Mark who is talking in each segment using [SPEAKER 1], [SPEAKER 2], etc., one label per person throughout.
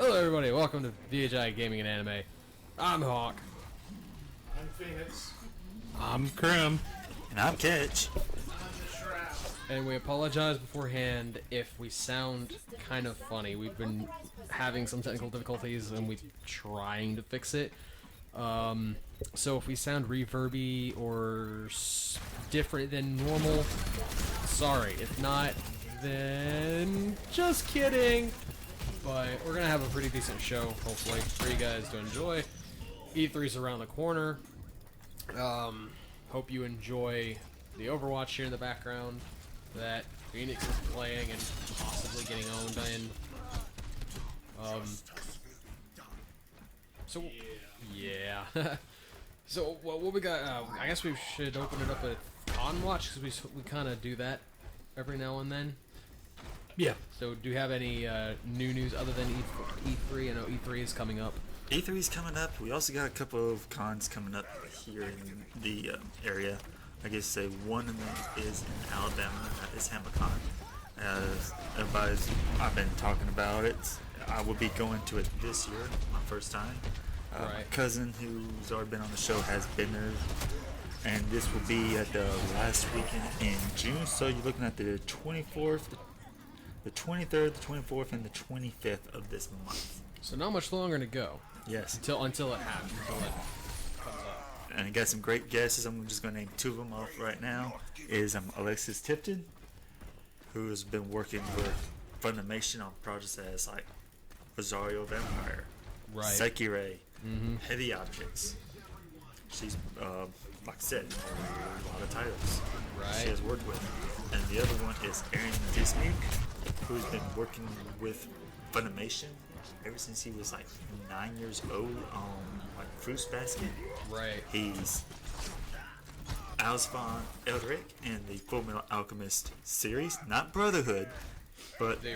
[SPEAKER 1] Hello everybody, welcome to VHI Gaming and Anime. I'm Hawk.
[SPEAKER 2] I'm Phoenix.
[SPEAKER 3] I'm Krim.
[SPEAKER 4] And I'm Ketch.
[SPEAKER 1] And we apologize beforehand if we sound kind of funny. We've been having some technical difficulties and we're trying to fix it. So if we sound reverby or different than normal, sorry. If not, then just kidding. But we're going to have a pretty decent show, hopefully, for you guys to enjoy. E3's around the corner. Hope you enjoy the Overwatch here in the background that Phoenix is playing and possibly getting owned in. So, yeah. So, what we got, I guess we should open it up with Con Watch, because we kind of do that every now and then.
[SPEAKER 3] Yeah.
[SPEAKER 1] So, do you have any new news other than E3? I know E3 is coming up.
[SPEAKER 4] E3 is coming up. We also got a couple of cons coming up here in the area. I guess say one of them is in Alabama. That is HamaCon. As I've been talking about it. I will be going to it this year, my first time.
[SPEAKER 1] Right.
[SPEAKER 4] My cousin, who's already been on the show, has been there. And this will be at the last weekend in June. So you're looking at the 24th, the 23rd, the 24th, and the 25th of this month.
[SPEAKER 1] So not much longer to go.
[SPEAKER 4] Yes.
[SPEAKER 1] Until it happens. Until it comes up.
[SPEAKER 4] And I got some great guesses. I'm just going to name two of them off right now. Is Alexis Tipton, who has been working with Funimation on projects as like Rosario Vampire,
[SPEAKER 1] Right.
[SPEAKER 4] Sekirei, Heavy Objects. She's, like I said, a lot of titles
[SPEAKER 1] Right.
[SPEAKER 4] she has worked with. And the other one is Aaron Dismuke, who's been working with Funimation ever since he was like 9 years old on like Fruits Basket.
[SPEAKER 1] Right.
[SPEAKER 4] He's Alsvan Eldrick in the Full Metal Alchemist series, not Brotherhood, but
[SPEAKER 1] The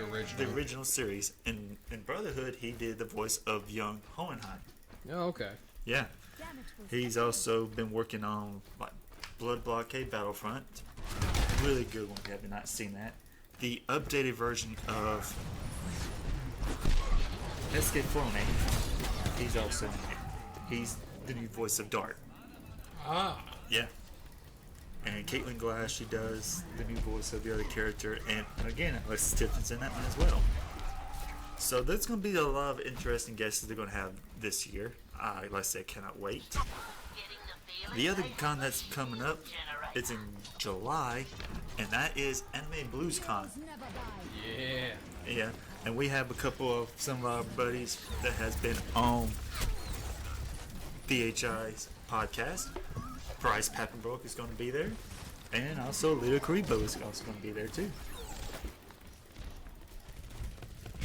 [SPEAKER 1] original
[SPEAKER 4] series. In Brotherhood, he did the voice of young Hohenheim.
[SPEAKER 1] Oh, okay.
[SPEAKER 4] Yeah. He's also been working on like Blood Blockade Battlefront. Really good one if you have not seen that. The updated version of Escape Fortnite. He's also in it. He's the new voice of Dart.
[SPEAKER 3] Ah.
[SPEAKER 4] Yeah. And Caitlin Glass, she does the new voice of the other character. And again, Alexis Tipton's in that one as well. So there's going to be a lot of interesting guests they're going to have this year. Like I said, cannot wait. The other con that's coming up, it's in July, and that is Anime Blues Con.
[SPEAKER 1] Yeah.
[SPEAKER 4] Yeah, and we have a couple of some of our buddies that has been on VHI's podcast. Bryce Pappenbrook is going to be there, and also Lita Karibo is also going to be there too.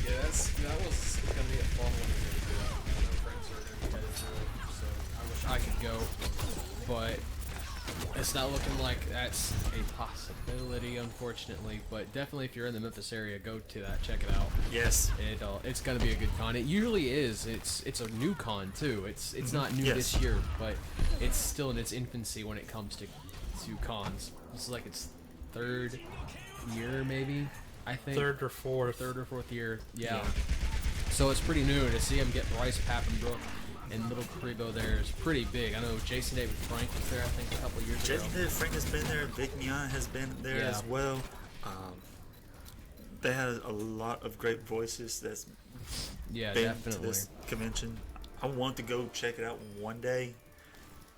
[SPEAKER 1] Yeah, that was going to be a fun one to do. I know friends are going to be headed to it, so I wish I could go, but it's not looking like that's a possibility, unfortunately. But definitely, if you're in the Memphis area, go to that, check it out.
[SPEAKER 4] Yes.
[SPEAKER 1] It's going to be a good con. It usually is. It's a new con too. It's not new
[SPEAKER 4] Yes.
[SPEAKER 1] this year, but it's still in its infancy when it comes to cons. This is like its third year, maybe. I think
[SPEAKER 3] Third or fourth
[SPEAKER 1] year. Yeah. So it's pretty new to see him get Bryce Pappenbrook and Little Karibo there is pretty big. I know Jason David Frank was there, I think, a couple of years ago.
[SPEAKER 4] Jason David Frank has been there. Vic Mian has been there
[SPEAKER 1] Yeah.
[SPEAKER 4] as well. They had a lot of great voices that's
[SPEAKER 1] Yeah,
[SPEAKER 4] been
[SPEAKER 1] definitely.
[SPEAKER 4] to this convention. I want to go check it out one day.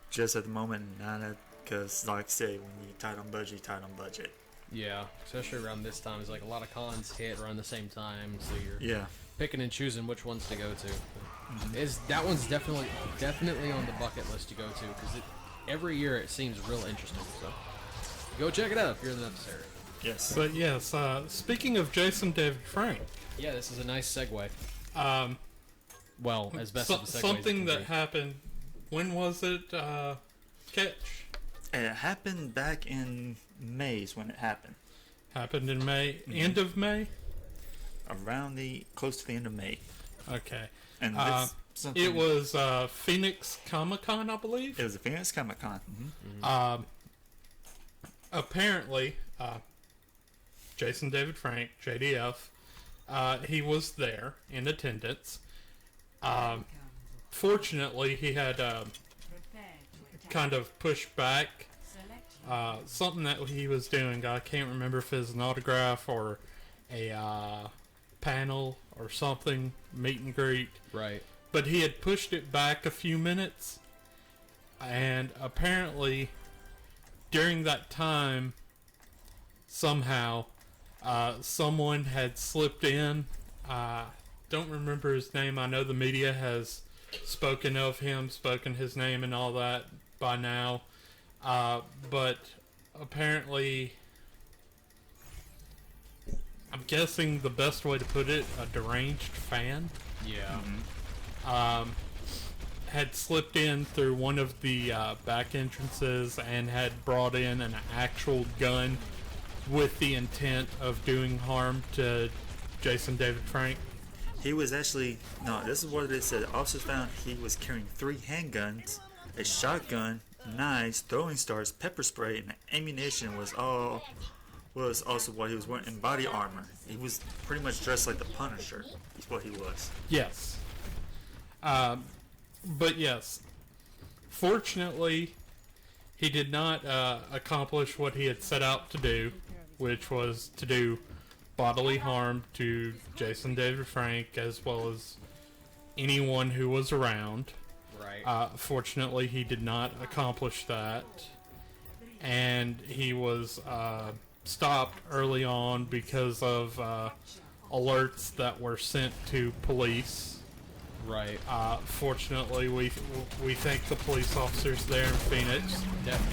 [SPEAKER 4] Just at the moment, not because, like I say, when you tight on budget, you tight on budget.
[SPEAKER 1] Yeah, especially around this time. It's like a lot of cons hit around the same time, so you're
[SPEAKER 4] Yeah.
[SPEAKER 1] picking and choosing which ones to go to. That one's definitely on the bucket list to go to, because every year it seems real interesting. So go check it out if you're in the Memphis area.
[SPEAKER 4] Yes.
[SPEAKER 3] But yes, speaking of Jason David Frank,
[SPEAKER 1] Yeah, this is a nice segue. Well, as best of a segue
[SPEAKER 3] something that happened. When was it? Catch
[SPEAKER 4] It happened back in May is when it happened.
[SPEAKER 3] happened in May, end of May.
[SPEAKER 4] Around close to the end of May.
[SPEAKER 3] Okay.
[SPEAKER 4] And that's something.
[SPEAKER 3] It was Phoenix Comic-Con, I believe.
[SPEAKER 4] It was a Phoenix Comic Con.
[SPEAKER 3] Apparently, Jason David Frank, JDF, he was there in attendance, Fortunately, he had kind of pushed back something that he was doing. I can't remember if it was an autograph or a panel or something, meet and greet.
[SPEAKER 1] Right.
[SPEAKER 3] But he had pushed it back a few minutes, and apparently during that time, somehow, someone had slipped in. Don't remember his name. I know the media has spoken of him, spoken his name and all that by now. But apparently, I'm guessing the best way to put it, a deranged fan.
[SPEAKER 1] Yeah.
[SPEAKER 3] Had slipped in through one of the back entrances and had brought in an actual gun with the intent of doing harm to Jason David Frank.
[SPEAKER 4] He was actually, no, this is what they said. Officers found he was carrying 3 handguns, a shotgun, knives, throwing stars, pepper spray, and ammunition was also what he was wearing, and body armor. He was pretty much dressed like the Punisher, is what he was.
[SPEAKER 3] Yes. But yes, fortunately, he did not accomplish what he had set out to do, which was to do bodily harm to Jason David Frank as well as anyone who was around.
[SPEAKER 1] Right.
[SPEAKER 3] Fortunately, he did not accomplish that, and he was stopped early on because of alerts that were sent to police.
[SPEAKER 1] Right.
[SPEAKER 3] Fortunately, we thank the police officers there in Phoenix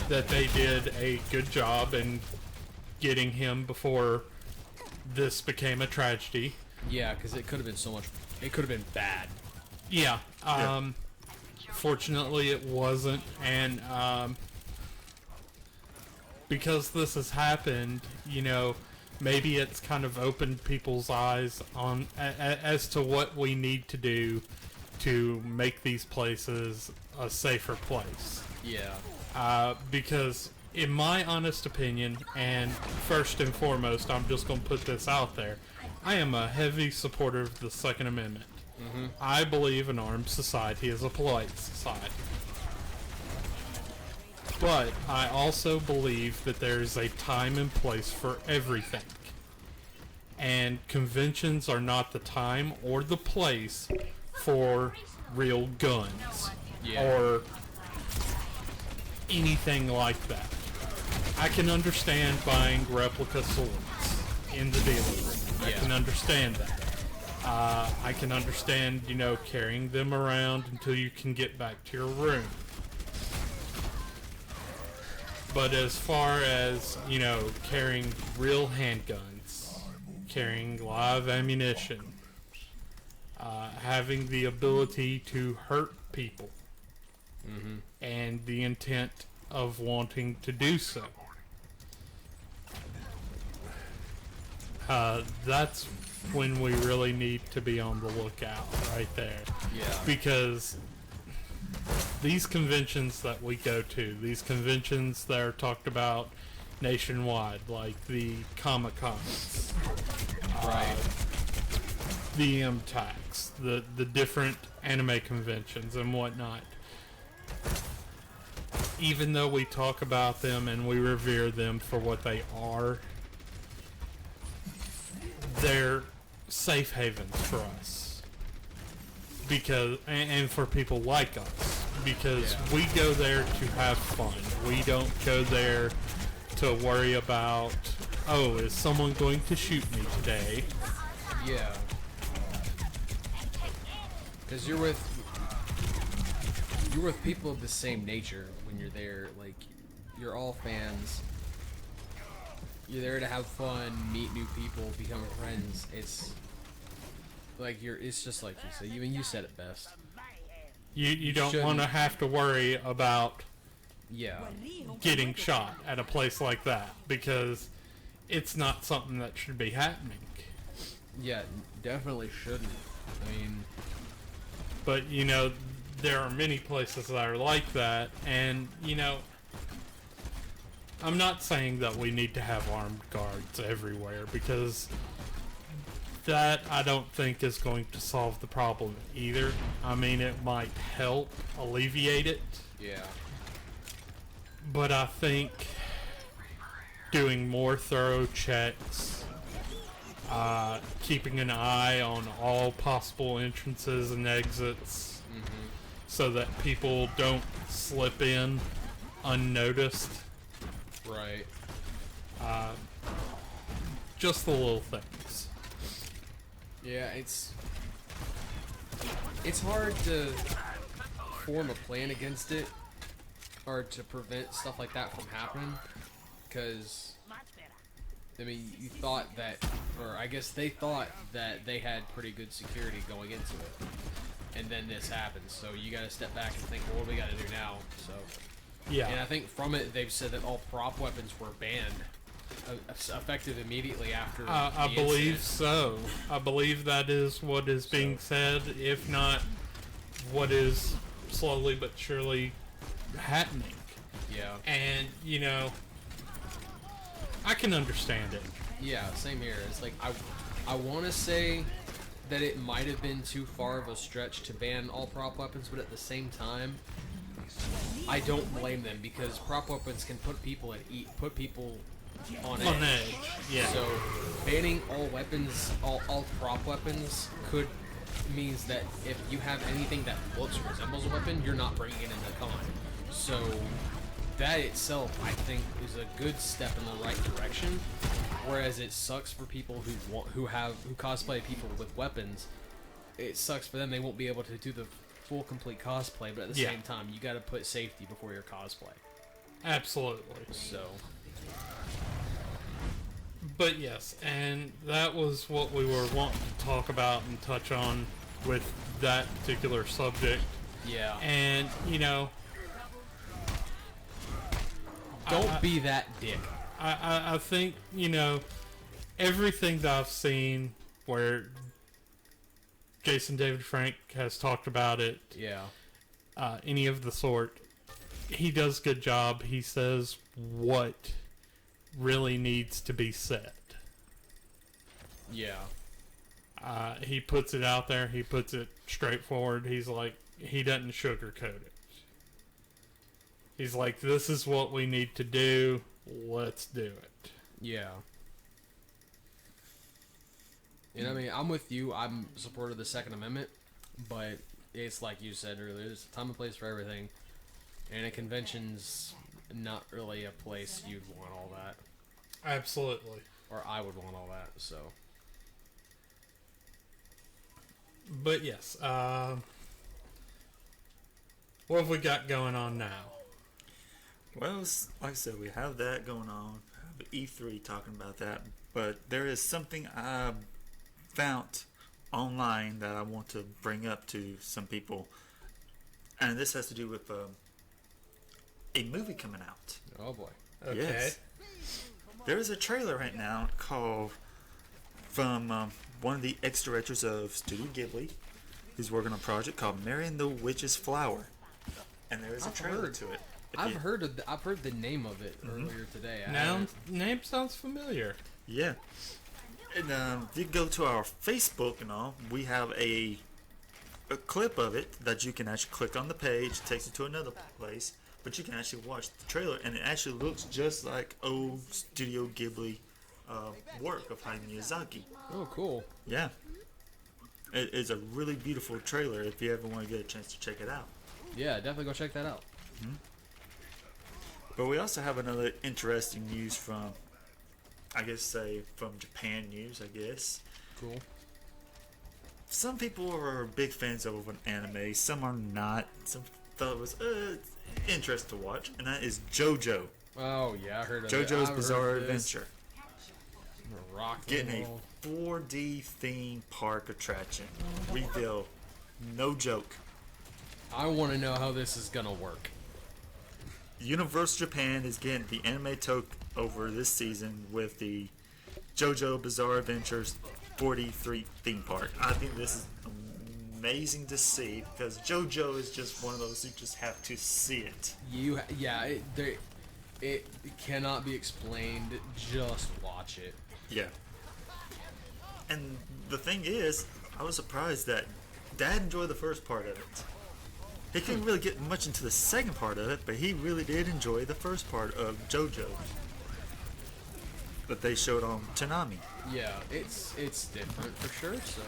[SPEAKER 3] that they did a good job in getting him before this became a tragedy.
[SPEAKER 1] Yeah, because it could have been so much. It could have been bad.
[SPEAKER 3] Yeah. Fortunately, it wasn't, and because this has happened, you know, maybe it's kind of opened people's eyes on as to what we need to do to make these places a safer place.
[SPEAKER 1] Yeah.
[SPEAKER 3] Because in my honest opinion, and first and foremost, I'm just going to put this out there, I am a heavy supporter of the Second Amendment.
[SPEAKER 1] Mm-hmm.
[SPEAKER 3] I believe an armed society is a polite society. But I also believe that there is a time and place for everything. And conventions are not the time or the place for real guns.
[SPEAKER 1] Yeah.
[SPEAKER 3] Or anything like that. I can understand buying replica swords in the dealer room. I
[SPEAKER 1] Yeah.
[SPEAKER 3] can understand that. I can understand, you know, carrying them around until you can get back to your room. But as far as, you know, carrying real handguns, carrying live ammunition, having the ability to hurt people, and the intent of wanting to do so, that's when we really need to be on the lookout right there.
[SPEAKER 1] Yeah.
[SPEAKER 3] Because these conventions that we go to, these conventions that are talked about nationwide, like the Comic-Cons,
[SPEAKER 1] Right.
[SPEAKER 3] the MTACs, the different anime conventions and whatnot, even though we talk about them and we revere them for what they are, they're safe havens for us. Because, and for people like us, because
[SPEAKER 1] Yeah.
[SPEAKER 3] we go there to have fun. We don't go there to worry about, oh, is someone going to shoot me today?
[SPEAKER 1] Yeah. Because you're with people of the same nature when you're there. Like, you're all fans. You're there to have fun, meet new people, become friends. It's like it's just like you said. Even you said it best.
[SPEAKER 3] You don't
[SPEAKER 1] shouldn't-
[SPEAKER 3] want to have to worry about
[SPEAKER 1] Yeah.
[SPEAKER 3] getting shot at a place like that, because it's not something that should be happening.
[SPEAKER 1] Yeah, definitely shouldn't. I mean,
[SPEAKER 3] But, you know, there are many places that are like that, and, you know, I'm not saying that we need to have armed guards everywhere, because that I don't think is going to solve the problem either. I mean, it might help alleviate it,
[SPEAKER 1] Yeah.
[SPEAKER 3] but I think doing more thorough checks, keeping an eye on all possible entrances and exits, so that people don't slip in unnoticed.
[SPEAKER 1] Right.
[SPEAKER 3] Just the little things.
[SPEAKER 1] Yeah, it's hard to form a plan against it or to prevent stuff like that from happening, because I mean, you thought that, or I guess they thought that they had pretty good security going into it, and then this happens, so you gotta step back and think, well, what do we gotta do now? So
[SPEAKER 3] Yeah.
[SPEAKER 1] and I think from it they've said that all prop weapons were banned effective immediately after
[SPEAKER 3] I
[SPEAKER 1] the
[SPEAKER 3] believe
[SPEAKER 1] incident.
[SPEAKER 3] so. I believe that is what is being said, if not what is slowly but surely happening.
[SPEAKER 1] Yeah.
[SPEAKER 3] And, you know, I can understand it.
[SPEAKER 1] Yeah, same here. It's like I want to say that it might have been too far of a stretch to ban all prop weapons, but at the same time, I don't blame them, because prop weapons can put people on
[SPEAKER 3] On
[SPEAKER 1] edge.
[SPEAKER 3] edge, yeah.
[SPEAKER 1] So banning all weapons, all prop weapons, means that if you have anything that looks or resembles a weapon, you're not bringing it into the con. So that itself, I think, is a good step in the right direction. Whereas it sucks for people who cosplay people with weapons. It sucks for them; they won't be able to do the full complete cosplay. But at the
[SPEAKER 3] Yeah.
[SPEAKER 1] same time, you got to put safety before your cosplay.
[SPEAKER 3] Absolutely.
[SPEAKER 1] So
[SPEAKER 3] But yes, and that was what we were wanting to talk about and touch on with that particular subject.
[SPEAKER 1] yeah,
[SPEAKER 3] And, you know,
[SPEAKER 1] don't be that dick.
[SPEAKER 3] I think, you know, everything that I've seen where Jason David Frank has talked about it,
[SPEAKER 1] Yeah,
[SPEAKER 3] any of the sort, he does a good job. He says what really needs to be said.
[SPEAKER 1] yeah,
[SPEAKER 3] He puts it out there. He puts it straightforward. He's like, he doesn't sugarcoat it. He's like, this is what we need to do. Let's do it.
[SPEAKER 1] yeah. And I mean, I'm with you. I'm a supporter of the Second Amendment, but it's like you said earlier. There's a time and place for everything, and a convention's not really a place you'd want all that,
[SPEAKER 3] Absolutely.
[SPEAKER 1] or I would want all that. So
[SPEAKER 3] But yes, what have we got going on now?
[SPEAKER 4] Well, like I said, we have that going on. We have E3 talking about that. But there is something I found online that I want to bring up to some people. And this has to do with a movie coming out.
[SPEAKER 1] oh boy,
[SPEAKER 3] Okay.
[SPEAKER 4] Yes. There is a trailer right now called from one of the ex-directors of Studio Ghibli, who's working on a project called Marion the Witch's Flower. And there is a
[SPEAKER 1] I've
[SPEAKER 4] trailer
[SPEAKER 1] heard-
[SPEAKER 4] to it.
[SPEAKER 1] I've heard the name of it earlier today.
[SPEAKER 3] Now, name sounds familiar.
[SPEAKER 4] Yeah. And if you go to our Facebook and all, we have a clip of it that you can actually click on the page. It takes you to another place. But you can actually watch the trailer, and it actually looks just like old Studio Ghibli work of Hayao Miyazaki.
[SPEAKER 1] Oh, cool.
[SPEAKER 4] Yeah. It is a really beautiful trailer if you ever want to get a chance to check it out.
[SPEAKER 1] Yeah, definitely go check that out.
[SPEAKER 4] But we also have another interesting news from, I guess, from Japan news, I guess.
[SPEAKER 1] Cool.
[SPEAKER 4] Some people are big fans of an anime, some are not. Some thought it was interesting to watch, and that is JoJo.
[SPEAKER 1] Oh yeah, I heard of it.
[SPEAKER 4] JoJo's
[SPEAKER 1] I've
[SPEAKER 4] Bizarre
[SPEAKER 1] heard this.
[SPEAKER 4] Adventure.
[SPEAKER 1] Rock the
[SPEAKER 4] Getting
[SPEAKER 1] world.
[SPEAKER 4] a 4D theme park attraction. Reveal. No joke.
[SPEAKER 1] I want to know how this is gonna work.
[SPEAKER 4] Universal Japan is getting the anime over this season with the JoJo Bizarre Adventures 43 theme park. I think this is amazing to see because JoJo is just one of those you just have to see it.
[SPEAKER 1] It cannot be explained. Just watch it.
[SPEAKER 4] Yeah. And the thing is, I was surprised that Dad enjoyed the first part of it. He couldn't really get much into the second part of it, but he really did enjoy the first part of JoJo that they showed on Toonami.
[SPEAKER 1] Yeah, it's different for sure. So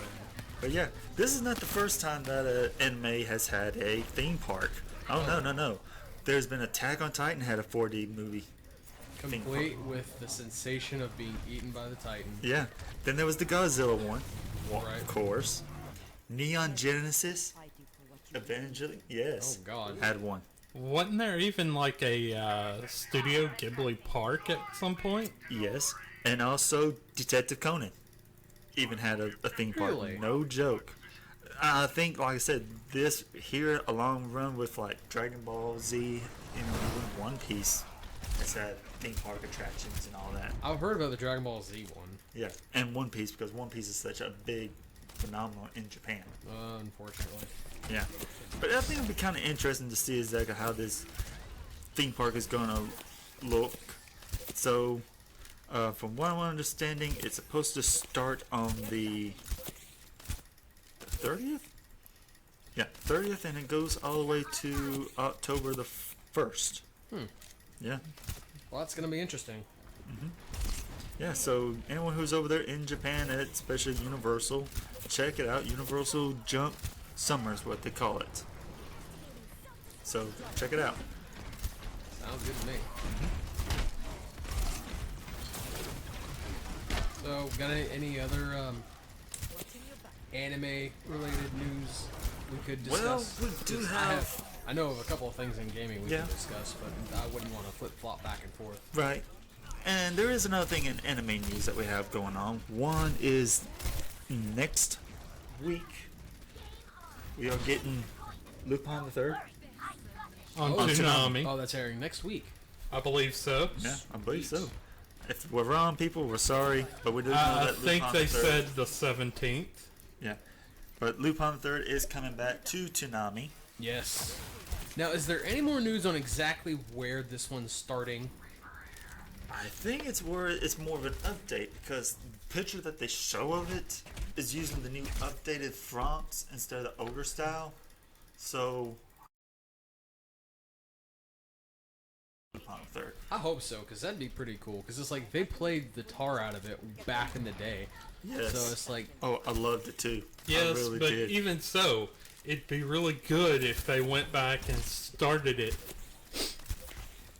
[SPEAKER 4] But yeah, this is not the first time that anime has had a theme park. Oh, no. There's been Attack on Titan had a 4D movie.
[SPEAKER 1] complete with the sensation of being eaten by the Titan.
[SPEAKER 4] Yeah. Then there was the Godzilla one.
[SPEAKER 1] Right.
[SPEAKER 4] Of course. Neon Genesis. Evangelion. Yes.
[SPEAKER 1] Oh God.
[SPEAKER 4] Had one.
[SPEAKER 3] Wasn't there even like a Studio Ghibli park at some point?
[SPEAKER 4] Yes. And also Detective Conan. Even had a theme park.
[SPEAKER 1] Really?
[SPEAKER 4] No joke. I think, like I said, this here, along run with like Dragon Ball Z and even One Piece, has had theme park attractions and all that.
[SPEAKER 1] I've heard about the Dragon Ball Z one.
[SPEAKER 4] Yeah, and One Piece, because One Piece is such a big phenomenon in Japan.
[SPEAKER 1] Unfortunately.
[SPEAKER 4] Yeah, but I think it'd be kind of interesting to see exactly how this theme park is gonna look. So, from what I'm understanding, it's supposed to start on the 30th. Yeah, 30th, and it goes all the way to October the 1st. Yeah.
[SPEAKER 1] Well, that's gonna be interesting.
[SPEAKER 4] Yeah, so anyone who's over there in Japan, especially Universal, check it out. Universal Jump Summer is what they call it. So check it out.
[SPEAKER 1] Sounds good to me. So, got any other anime-related news we could discuss?
[SPEAKER 4] Well, we do
[SPEAKER 1] 'Cause
[SPEAKER 4] have-
[SPEAKER 1] I know of a couple of things in gaming we
[SPEAKER 4] Yeah.
[SPEAKER 1] could discuss, but I wouldn't want to flip-flop back and forth.
[SPEAKER 4] Right. And there is another thing in anime news that we have going on. One is next week we are getting Lupin the Third.
[SPEAKER 3] On
[SPEAKER 1] Oh,
[SPEAKER 3] Toonami.
[SPEAKER 1] Oh, that's airing next week.
[SPEAKER 3] I believe so.
[SPEAKER 4] Yeah, I believe so. If we're wrong, people, we're sorry, but we do know
[SPEAKER 3] I
[SPEAKER 4] that
[SPEAKER 3] think
[SPEAKER 4] Lupin
[SPEAKER 3] they
[SPEAKER 4] the Third.
[SPEAKER 3] said the 17th.
[SPEAKER 4] Yeah, but Lupin the Third is coming back to Toonami.
[SPEAKER 1] Yes. Now, is there any more news on exactly where this one's starting?
[SPEAKER 4] I think it's more of an update because the picture that they show of it is using the new updated fonts instead of the older style. So, Lupin the Third.
[SPEAKER 1] I hope so, because that'd be pretty cool. Because it's like they played the tar out of it back in the day.
[SPEAKER 4] Yes.
[SPEAKER 1] So it's like,
[SPEAKER 4] Oh, I loved it too. I
[SPEAKER 3] Yes,
[SPEAKER 4] really
[SPEAKER 3] but
[SPEAKER 4] did.
[SPEAKER 3] even so, it'd be really good if they went back and started it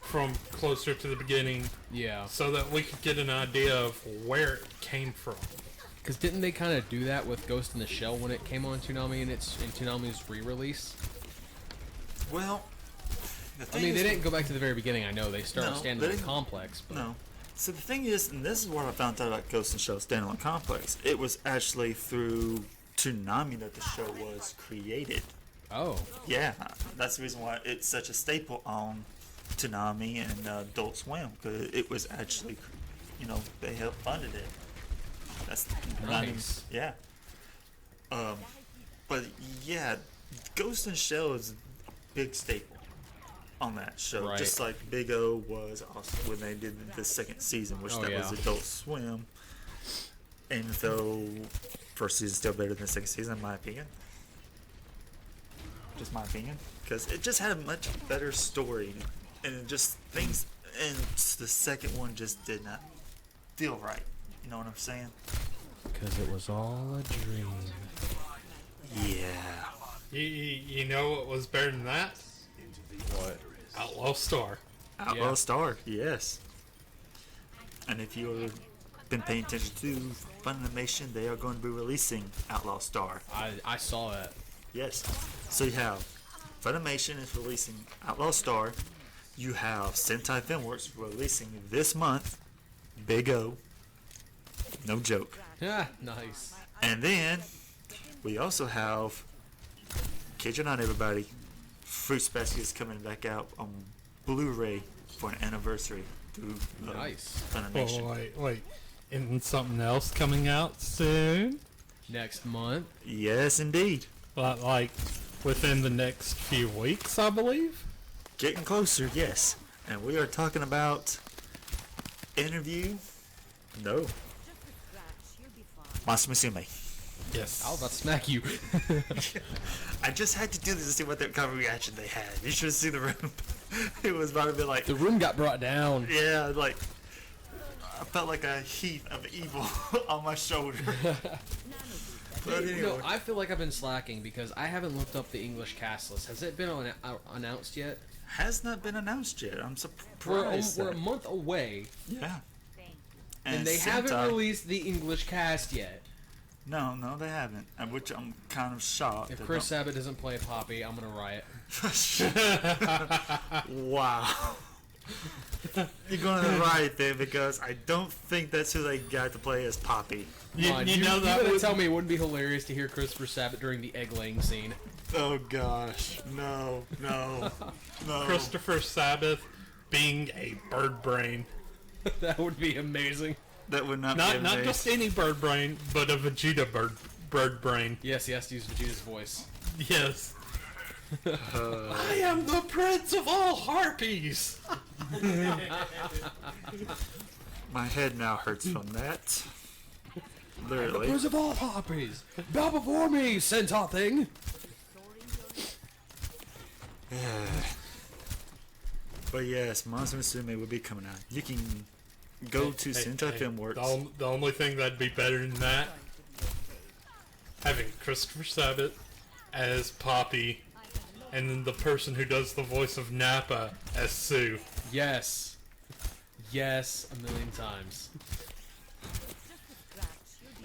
[SPEAKER 3] from closer to the beginning
[SPEAKER 1] yeah.
[SPEAKER 3] so that we could get an idea of where it came from.
[SPEAKER 1] Because didn't they kind of do that with Ghost in the Shell when it came on Toonami and it's in Toonami's re-release?
[SPEAKER 4] Well, the
[SPEAKER 1] I
[SPEAKER 4] thing
[SPEAKER 1] mean,
[SPEAKER 4] is,
[SPEAKER 1] they didn't go back to the very beginning. I know they started
[SPEAKER 4] No,
[SPEAKER 1] standing
[SPEAKER 4] they
[SPEAKER 1] on
[SPEAKER 4] didn't.
[SPEAKER 1] Complex, but
[SPEAKER 4] No. So the thing is, and this is what I found out about Ghost in the Shell Standalone Complex. It was actually through Toonami that the show was created.
[SPEAKER 1] oh,
[SPEAKER 4] Yeah, that's the reason why it's such a staple on Toonami and Adult Swim, because it was actually, they helped funded it. That's
[SPEAKER 1] Nice.
[SPEAKER 4] Yeah. But yeah, Ghost in the Shell is a big staple on that show.
[SPEAKER 1] Right.
[SPEAKER 4] Just like Big O was also when they did the second season, which
[SPEAKER 1] Oh,
[SPEAKER 4] that was
[SPEAKER 1] yeah.
[SPEAKER 4] Adult Swim. And though first season's still better than the second season, in my opinion. Just my opinion, because it just had a much better story, and it just things. And the second one just did not feel right. You know what I'm saying?
[SPEAKER 1] because it was all a dream.
[SPEAKER 4] Yeah.
[SPEAKER 3] You know what was better than that?
[SPEAKER 1] What?
[SPEAKER 3] Outlaw Star.
[SPEAKER 4] Outlaw
[SPEAKER 1] Yeah.
[SPEAKER 4] Star, yes. And if you've been paying attention to Funimation, they are going to be releasing Outlaw Star.
[SPEAKER 1] I saw that.
[SPEAKER 4] Yes. So you have Funimation is releasing Outlaw Star. You have Sentai Filmworks releasing this month Big O. No joke.
[SPEAKER 1] Yeah, nice.
[SPEAKER 4] And then we also have, kid you not everybody, Fruits Basket is coming back out on Blu-ray for an anniversary through
[SPEAKER 1] Nice.
[SPEAKER 4] Funimation.
[SPEAKER 3] Oh, wait. Isn't something else coming out soon?
[SPEAKER 1] Next month.
[SPEAKER 4] Yes, indeed.
[SPEAKER 3] Like within the next few weeks, I believe?
[SPEAKER 4] Getting closer, yes. And we are talking about interview. No. Monster Musume.
[SPEAKER 3] Yes.
[SPEAKER 1] I was about to smack you.
[SPEAKER 4] I just had to do this to see what kind of reaction they had. You should have seen the room. It was about to be like,
[SPEAKER 1] The room got brought down.
[SPEAKER 4] yeah, like I felt like a heat of evil on my shoulder. But anyway,
[SPEAKER 1] No, I feel like I've been slacking because I haven't looked up the English cast list. Has it been announced yet?
[SPEAKER 4] has not been announced yet. I'm surprised.
[SPEAKER 1] We're a month away,
[SPEAKER 4] yeah.
[SPEAKER 1] and they haven't released the English cast yet.
[SPEAKER 4] No, they haven't. Which I'm kind of shocked.
[SPEAKER 1] If Chris Sabat doesn't play Poppy, I'm gonna riot.
[SPEAKER 4] Wow. You're going to riot there because I don't think that's who they got to play as Poppy.
[SPEAKER 3] You know
[SPEAKER 1] you
[SPEAKER 3] that
[SPEAKER 1] gotta
[SPEAKER 3] would
[SPEAKER 1] tell me it wouldn't be hilarious to hear Christopher Sabat during the egg-laying scene.
[SPEAKER 4] Oh gosh, no.
[SPEAKER 3] Christopher Sabbath being a bird brain.
[SPEAKER 1] That would be amazing.
[SPEAKER 4] That would not be
[SPEAKER 3] Not
[SPEAKER 4] amazing.
[SPEAKER 3] just any bird brain, but a Vegeta bird brain.
[SPEAKER 1] Yes, he has to use Vegeta's voice.
[SPEAKER 3] Yes. I am the prince of all harpies.
[SPEAKER 4] My head now hurts from that. Literally.
[SPEAKER 1] Prince of all harpies, bow before me, centaur thing.
[SPEAKER 4] But yes, Monster Musume will be coming out. You can go to Sentai Filmworks.
[SPEAKER 3] The only thing that'd be better than that, having Christopher Sabat as Poppy, and then the person who does the voice of Nappa as Sue.
[SPEAKER 1] Yes, yes, a million times.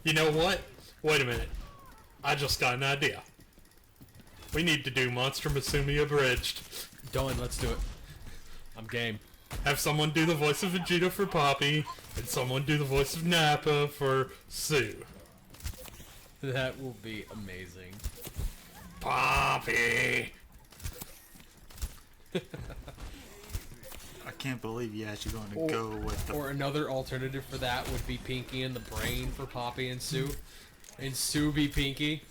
[SPEAKER 3] You know what? Wait a minute. I just got an idea. We need to do Monster Musume Abridged.
[SPEAKER 1] Done, let's do it. I'm game.
[SPEAKER 3] Have someone do the voice of Vegeta for Poppy, and someone do the voice of Nappa for Sue.
[SPEAKER 1] That will be amazing.
[SPEAKER 3] Poppy!
[SPEAKER 4] I can't believe you actually going to go with the...
[SPEAKER 1] Or another alternative for that would be Pinky and the Brain for Poppy and Sue. And Sue be Pinky.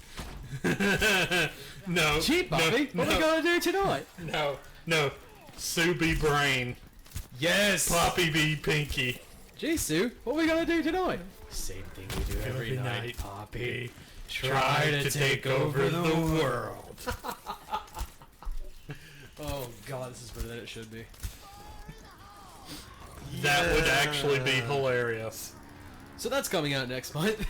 [SPEAKER 3] No.
[SPEAKER 1] Gee, Poppy, what are we gonna do tonight?
[SPEAKER 3] No. Sue be Brain.
[SPEAKER 1] Yes!
[SPEAKER 3] Poppy be Pinky.
[SPEAKER 1] Gee, Sue, what are we gonna do tonight? Same thing we do every night, Poppy. Try to take over the world. Oh god, this is better than it should be.
[SPEAKER 3] That would actually be hilarious.
[SPEAKER 1] So that's coming out next month.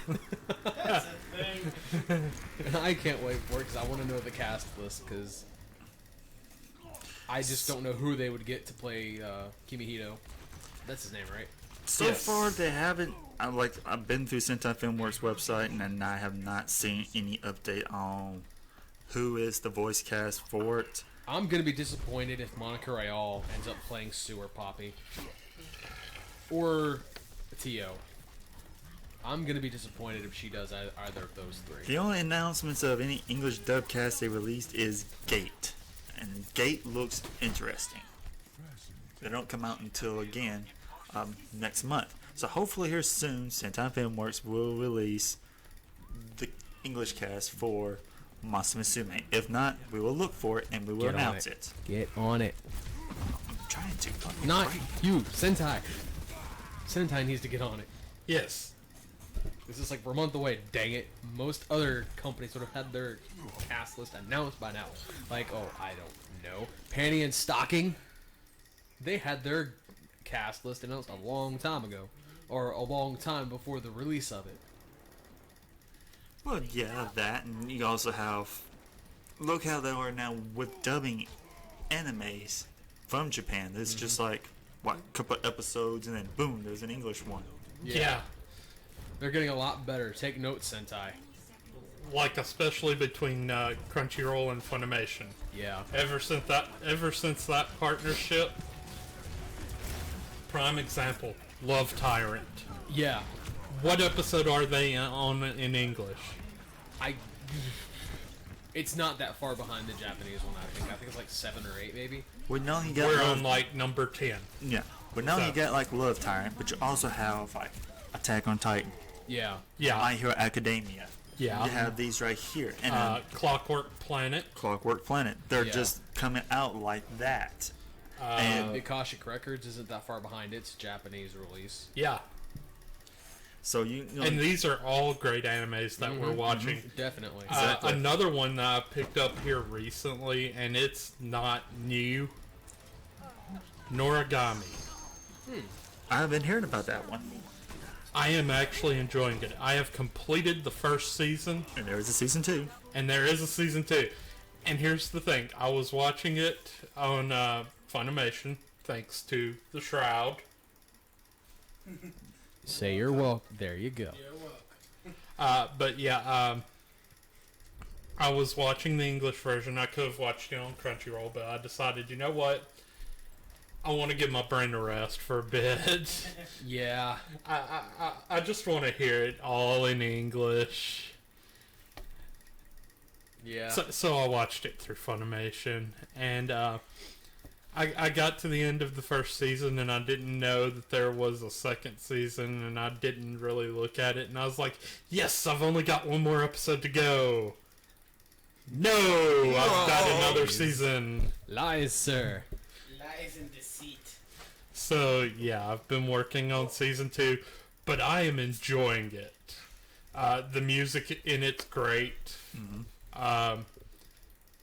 [SPEAKER 2] That's a thing.
[SPEAKER 1] And I can't wait for it because I want to know the cast list because I just don't know who they would get to play Kimihito. That's his name, right?
[SPEAKER 4] So
[SPEAKER 3] Yes.
[SPEAKER 4] far, they haven't... I've been through Sentai Filmworks website, and I have not seen any update on who is the voice cast for it.
[SPEAKER 1] I'm going to be disappointed if Monica Rial ends up playing Sue or Poppy. Or Tio. I'm going to be disappointed if she does either of those three.
[SPEAKER 4] The only announcements of any English dub cast they released is Gate. And Gate looks interesting. They don't come out until, again, next month. So hopefully here soon, Sentai Filmworks will release the English cast for Monster Musume. If not, we will look for it and we will
[SPEAKER 1] Get on
[SPEAKER 4] announce
[SPEAKER 1] it.
[SPEAKER 4] it.
[SPEAKER 1] Get on it.
[SPEAKER 4] I'm trying to. But
[SPEAKER 1] Not
[SPEAKER 4] right.
[SPEAKER 1] you, Sentai. Sentai needs to get on it.
[SPEAKER 3] Yes.
[SPEAKER 1] This is like we're a month away, dang it. Most other companies would have had their cast list announced by now. Like, oh, I don't know. Panty and Stocking, they had their cast list announced a long time ago. Or a long time before the release of it.
[SPEAKER 4] Well, yeah, that, and you also have... Look how they are now with dubbing animes from Japan. It's just like, what, a couple episodes and then boom, there's an English one.
[SPEAKER 3] Yeah.
[SPEAKER 1] They're getting a lot better. Take notes, Sentai.
[SPEAKER 3] Like especially between Crunchyroll and Funimation.
[SPEAKER 1] Yeah.
[SPEAKER 3] Ever since that partnership, prime example, Love Tyrant.
[SPEAKER 1] Yeah.
[SPEAKER 3] What episode are they on in English?
[SPEAKER 1] It's not that far behind the Japanese one, I think. I think it's like 7 or 8, maybe.
[SPEAKER 4] Well, now you got
[SPEAKER 3] We're
[SPEAKER 4] Love,
[SPEAKER 3] on like number 10.
[SPEAKER 4] yeah. But now
[SPEAKER 3] So-
[SPEAKER 4] you got like Love Tyrant, but you also have like Attack on Titan,
[SPEAKER 1] Yeah.
[SPEAKER 3] Yeah.
[SPEAKER 4] My Hero Academia.
[SPEAKER 3] Yeah.
[SPEAKER 4] You have these right here, and then
[SPEAKER 3] Clockwork Planet.
[SPEAKER 4] Clockwork Planet. They're
[SPEAKER 1] Yeah.
[SPEAKER 4] just coming out like that. And
[SPEAKER 1] Akashic Records isn't that far behind its Japanese release.
[SPEAKER 3] Yeah.
[SPEAKER 4] So you know,
[SPEAKER 3] And these are all great animes that we're watching.
[SPEAKER 1] Definitely.
[SPEAKER 4] Exactly.
[SPEAKER 3] Another one that I picked up here recently, and it's not new. Noragami.
[SPEAKER 4] I've been hearing about that one.
[SPEAKER 3] I am actually enjoying it. I have completed the first season,
[SPEAKER 4] And there is a season 2.
[SPEAKER 3] and there is a season 2. And here's the thing. I was watching it on Funimation, thanks to The Shroud.
[SPEAKER 1] Say you're welcome. There you go.
[SPEAKER 3] But yeah, I was watching the English version. I could have watched it on Crunchyroll, but I decided, you know what? I want to give my brain a rest for a bit.
[SPEAKER 1] Yeah.
[SPEAKER 3] I just want to hear it all in English.
[SPEAKER 1] Yeah.
[SPEAKER 3] So I watched it through Funimation, and I got to the end of the first season, and I didn't know that there was a second season, and I didn't really look at it, and I was like, yes, I've only got one more episode to go. No, I've got another season.
[SPEAKER 1] Lies, sir.
[SPEAKER 2] Lies and deceit.
[SPEAKER 3] So yeah, I've been working on season 2, but I am enjoying it. The music in it's great.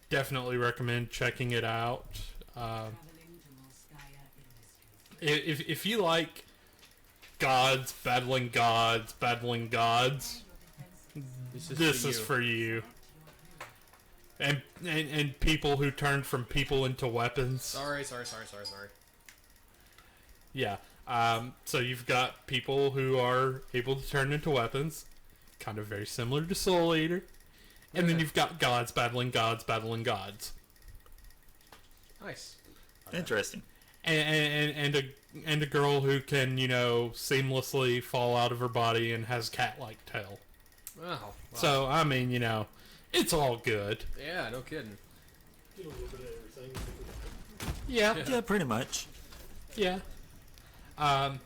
[SPEAKER 3] Definitely recommend checking it out. If you like gods battling gods, this is for you. And people who turn from people into weapons.
[SPEAKER 1] Sorry.
[SPEAKER 3] Yeah. So you've got people who are able to turn into weapons, kind of very similar to Soul Eater. And then you've got gods battling gods.
[SPEAKER 1] Nice.
[SPEAKER 4] Interesting.
[SPEAKER 3] And a girl who can, seamlessly fall out of her body and has cat-like tail.
[SPEAKER 1] Oh. Wow.
[SPEAKER 3] So, I mean, it's all good.
[SPEAKER 1] Yeah, no kidding.
[SPEAKER 3] Yeah.
[SPEAKER 4] Yeah, pretty much.
[SPEAKER 3] Yeah. And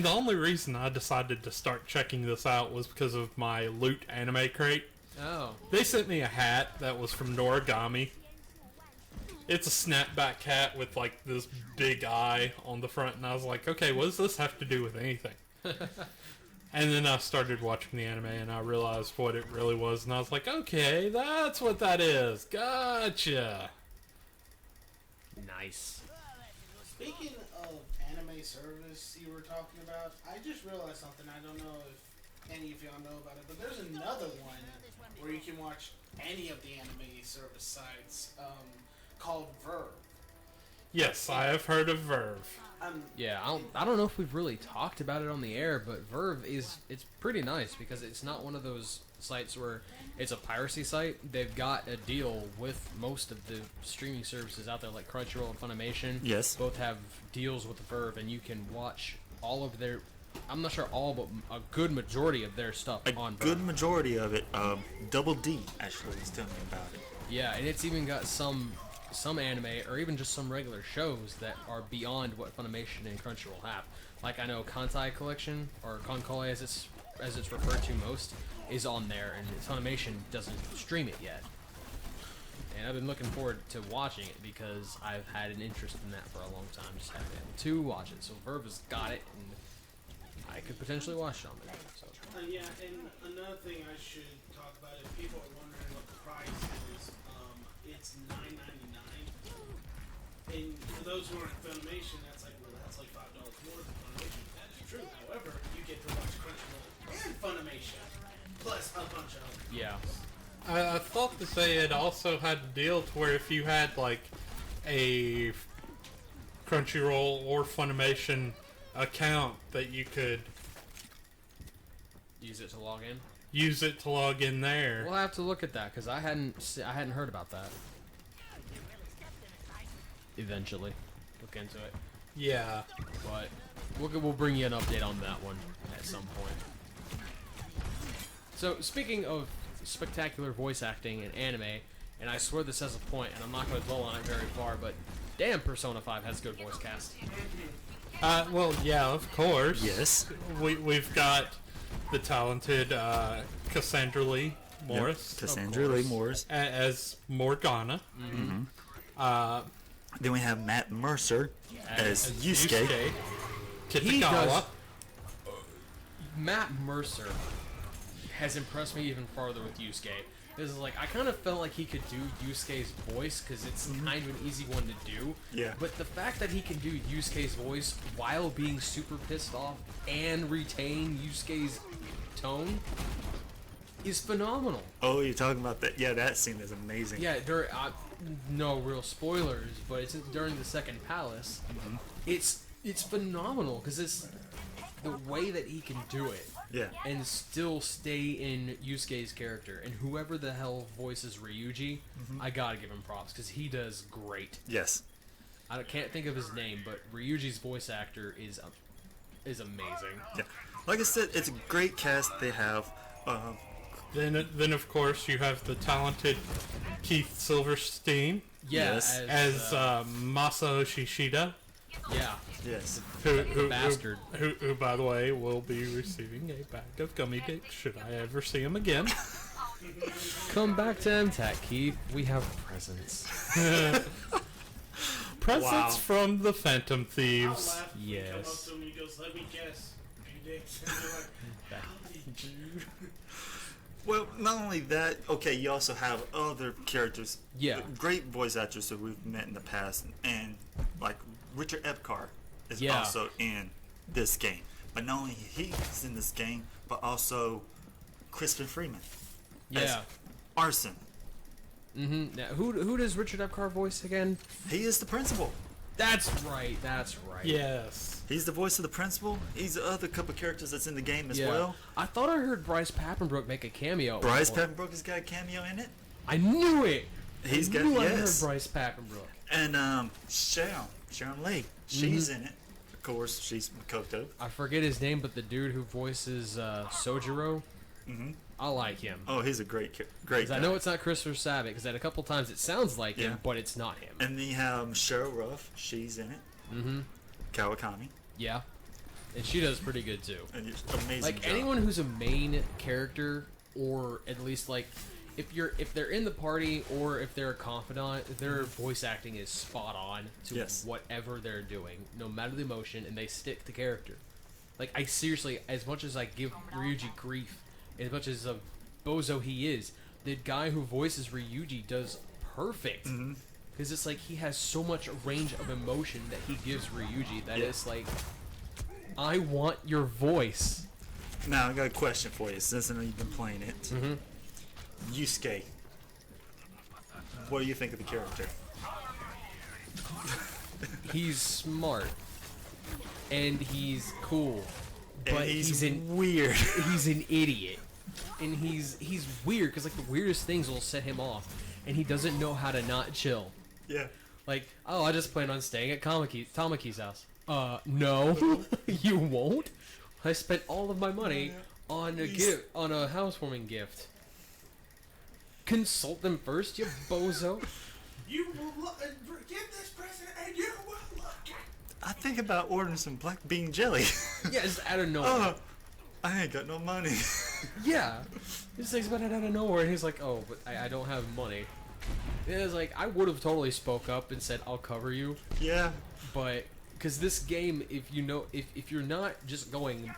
[SPEAKER 3] the only reason I decided to start checking this out was because of my Loot anime crate.
[SPEAKER 1] Oh.
[SPEAKER 3] They sent me a hat that was from Noragami. It's a snapback hat with like this big eye on the front, and I was like, okay, what does this have to do with anything? And then I started watching the anime, and I realized what it really was, and I was like, okay, that's what that is. Gotcha.
[SPEAKER 1] Nice.
[SPEAKER 2] Speaking of anime service you were talking about, I just realized something. I don't know if any of y'all know about it, but there's another one where you can watch any of the anime service sites called Verve.
[SPEAKER 3] Yes, I have heard of Verve.
[SPEAKER 1] Yeah, I don't know if we've really talked about it on the air, but Verve it's pretty nice because it's not one of those sites where it's a piracy site. They've got a deal with most of the streaming services out there, like Crunchyroll and Funimation.
[SPEAKER 4] Yes.
[SPEAKER 1] Both have deals with Verve, and you can watch all of their, I'm not sure all, but a good majority of their stuff on Verve.
[SPEAKER 4] Good majority of it. Double D actually was telling me about it.
[SPEAKER 1] Yeah, and it's even got some anime or even just some regular shows that are beyond what Funimation and Crunchyroll have. Like I know Kantai Collection, or Konkoi as it's referred to most, is on there, and Funimation doesn't stream it yet. And I've been looking forward to watching it because I've had an interest in that for a long time, just haven't been able to watch it. So Verve has got it, and I could potentially watch it on there. So.
[SPEAKER 2] Yeah, and another thing I should talk about, if people are wondering what the price is, it's $9.99. And for those who are in Funimation, that's like $5 more than Funimation. That is true. However, you get to watch Crunchyroll and Funimation, plus a bunch of other.
[SPEAKER 1] Yeah.
[SPEAKER 3] I thought that they had also had a deal to where if you had like a Crunchyroll or Funimation account that you could
[SPEAKER 1] Use it to log in.
[SPEAKER 3] use it to log in there.
[SPEAKER 1] We'll have to look at that because I hadn't heard about that. Eventually, look into it.
[SPEAKER 3] Yeah.
[SPEAKER 1] But we'll bring you an update on that one at some point. So speaking of spectacular voice acting in anime, and I swear this has a point, and I'm not going to dwell on it very far, but damn, Persona 5 has good voice cast.
[SPEAKER 3] Well, yeah, of course.
[SPEAKER 4] Yes.
[SPEAKER 3] We've got the talented Cassandra Lee Morris
[SPEAKER 4] Yep. Cassandra Lee Morris.
[SPEAKER 3] as Morgana.
[SPEAKER 4] Then we have Matt Mercer as Yusuke.
[SPEAKER 3] Kitagawa.
[SPEAKER 1] He does Matt Mercer has impressed me even farther with Yusuke. Because like I kind of felt like he could do Yusuke's voice because it's kind of an easy one to do.
[SPEAKER 4] Yeah.
[SPEAKER 1] But the fact that he can do Yusuke's voice while being super pissed off and retain Yusuke's tone is phenomenal.
[SPEAKER 4] Oh, you're talking about that? Yeah, that scene is amazing.
[SPEAKER 1] Yeah, no real spoilers, but it's during the second palace. It's phenomenal because it's the way that he can do it.
[SPEAKER 4] Yeah.
[SPEAKER 1] And still stay in Yusuke's character. And whoever the hell voices Ryuji, I gotta give him props because he does great.
[SPEAKER 4] Yes.
[SPEAKER 1] I can't think of his name, but Ryuji's voice actor is amazing.
[SPEAKER 4] Yeah. Like I said, it's a great cast they have.
[SPEAKER 3] Then of course you have the talented Keith Silverstein
[SPEAKER 1] Yeah,
[SPEAKER 4] Yes.
[SPEAKER 3] as Masa Shishida,
[SPEAKER 1] yeah,
[SPEAKER 4] Yes.
[SPEAKER 3] who
[SPEAKER 1] bastard.
[SPEAKER 3] who by the way will be receiving a bag of gummy dicks should I ever see him again.
[SPEAKER 1] Come back to MTAC, Keith. We have presents.
[SPEAKER 3] Presents
[SPEAKER 4] Wow.
[SPEAKER 3] from the Phantom
[SPEAKER 2] I'll
[SPEAKER 3] Thieves.
[SPEAKER 2] laugh when you come up
[SPEAKER 1] Yes.
[SPEAKER 2] to him and he goes, "Let me guess, you dicks." And you're like,
[SPEAKER 4] Well, not only that, okay, you also have other characters.
[SPEAKER 1] Yeah.
[SPEAKER 4] Great voice actors that we've met in the past, and like Richard Epcar is
[SPEAKER 1] Yeah.
[SPEAKER 4] also in this game. But not only he's in this game, but also Crispin Freeman as
[SPEAKER 1] Yeah.
[SPEAKER 4] Arson.
[SPEAKER 1] Now, who does Richard Epcar voice again?
[SPEAKER 4] He is the principal.
[SPEAKER 1] That's right. That's right.
[SPEAKER 3] Yes.
[SPEAKER 4] He's the voice of the principal. He's the other couple characters that's in the game as
[SPEAKER 1] Yeah.
[SPEAKER 4] well.
[SPEAKER 1] I thought I heard Bryce Pappenbrook make a cameo.
[SPEAKER 4] Bryce
[SPEAKER 1] before.
[SPEAKER 4] Pappenbrook has got a cameo in it.
[SPEAKER 1] I knew it.
[SPEAKER 4] He's
[SPEAKER 1] I
[SPEAKER 4] got
[SPEAKER 1] knew I
[SPEAKER 4] yes.
[SPEAKER 1] heard Bryce Pappenbrook.
[SPEAKER 4] And Sharon Lee, she's in it. Of course, she's Makoto.
[SPEAKER 1] I forget his name, but the dude who voices Sojiro, I like him.
[SPEAKER 4] Oh, he's a great guy.
[SPEAKER 1] 'Cause I know it's not Christopher Sabat, because at a couple times it sounds like
[SPEAKER 4] Yeah.
[SPEAKER 1] him, but it's not him.
[SPEAKER 4] And then you have Cheryl Ruff, she's in it. Kawakami,
[SPEAKER 1] Yeah, and she does pretty good too.
[SPEAKER 4] and it's amazing.
[SPEAKER 1] Like
[SPEAKER 4] job.
[SPEAKER 1] anyone who's a main character, or at least like if they're in the party or if they're a confidant, their voice acting is spot on to
[SPEAKER 4] Yes.
[SPEAKER 1] whatever they're doing, no matter the emotion, and they stick to character. Like I seriously, as much as I give Ryuji grief, as much as a bozo he is, the guy who voices Ryuji does perfect. Because it's like he has so much range of emotion that he gives Ryuji that
[SPEAKER 4] Yeah.
[SPEAKER 1] it's like, I want your voice.
[SPEAKER 4] Now I got a question for you, since I know you've been playing it. Yusuke, what do you think of the character?
[SPEAKER 1] He's smart and he's cool,
[SPEAKER 4] And
[SPEAKER 1] but
[SPEAKER 4] he's
[SPEAKER 1] an
[SPEAKER 4] weird.
[SPEAKER 1] he's an idiot, and he's weird because like the weirdest things will set him off, and he doesn't know how to not chill.
[SPEAKER 4] Yeah.
[SPEAKER 1] Like, oh, I just plan on staying at Tamaki's house. No, you won't. I spent all of my money on a housewarming gift. Consult them first, you bozo.
[SPEAKER 2] "You will get this present, and you will look at."
[SPEAKER 4] I think about ordering some black bean jelly.
[SPEAKER 1] Yeah, just out of nowhere.
[SPEAKER 4] Oh, I ain't got no money.
[SPEAKER 1] Yeah. He just thinks about it out of nowhere, and he's like, oh, but I don't have money. And it's like, I would have totally spoke up and said, I'll cover you,
[SPEAKER 4] Yeah.
[SPEAKER 1] but, because this game, if you're not just going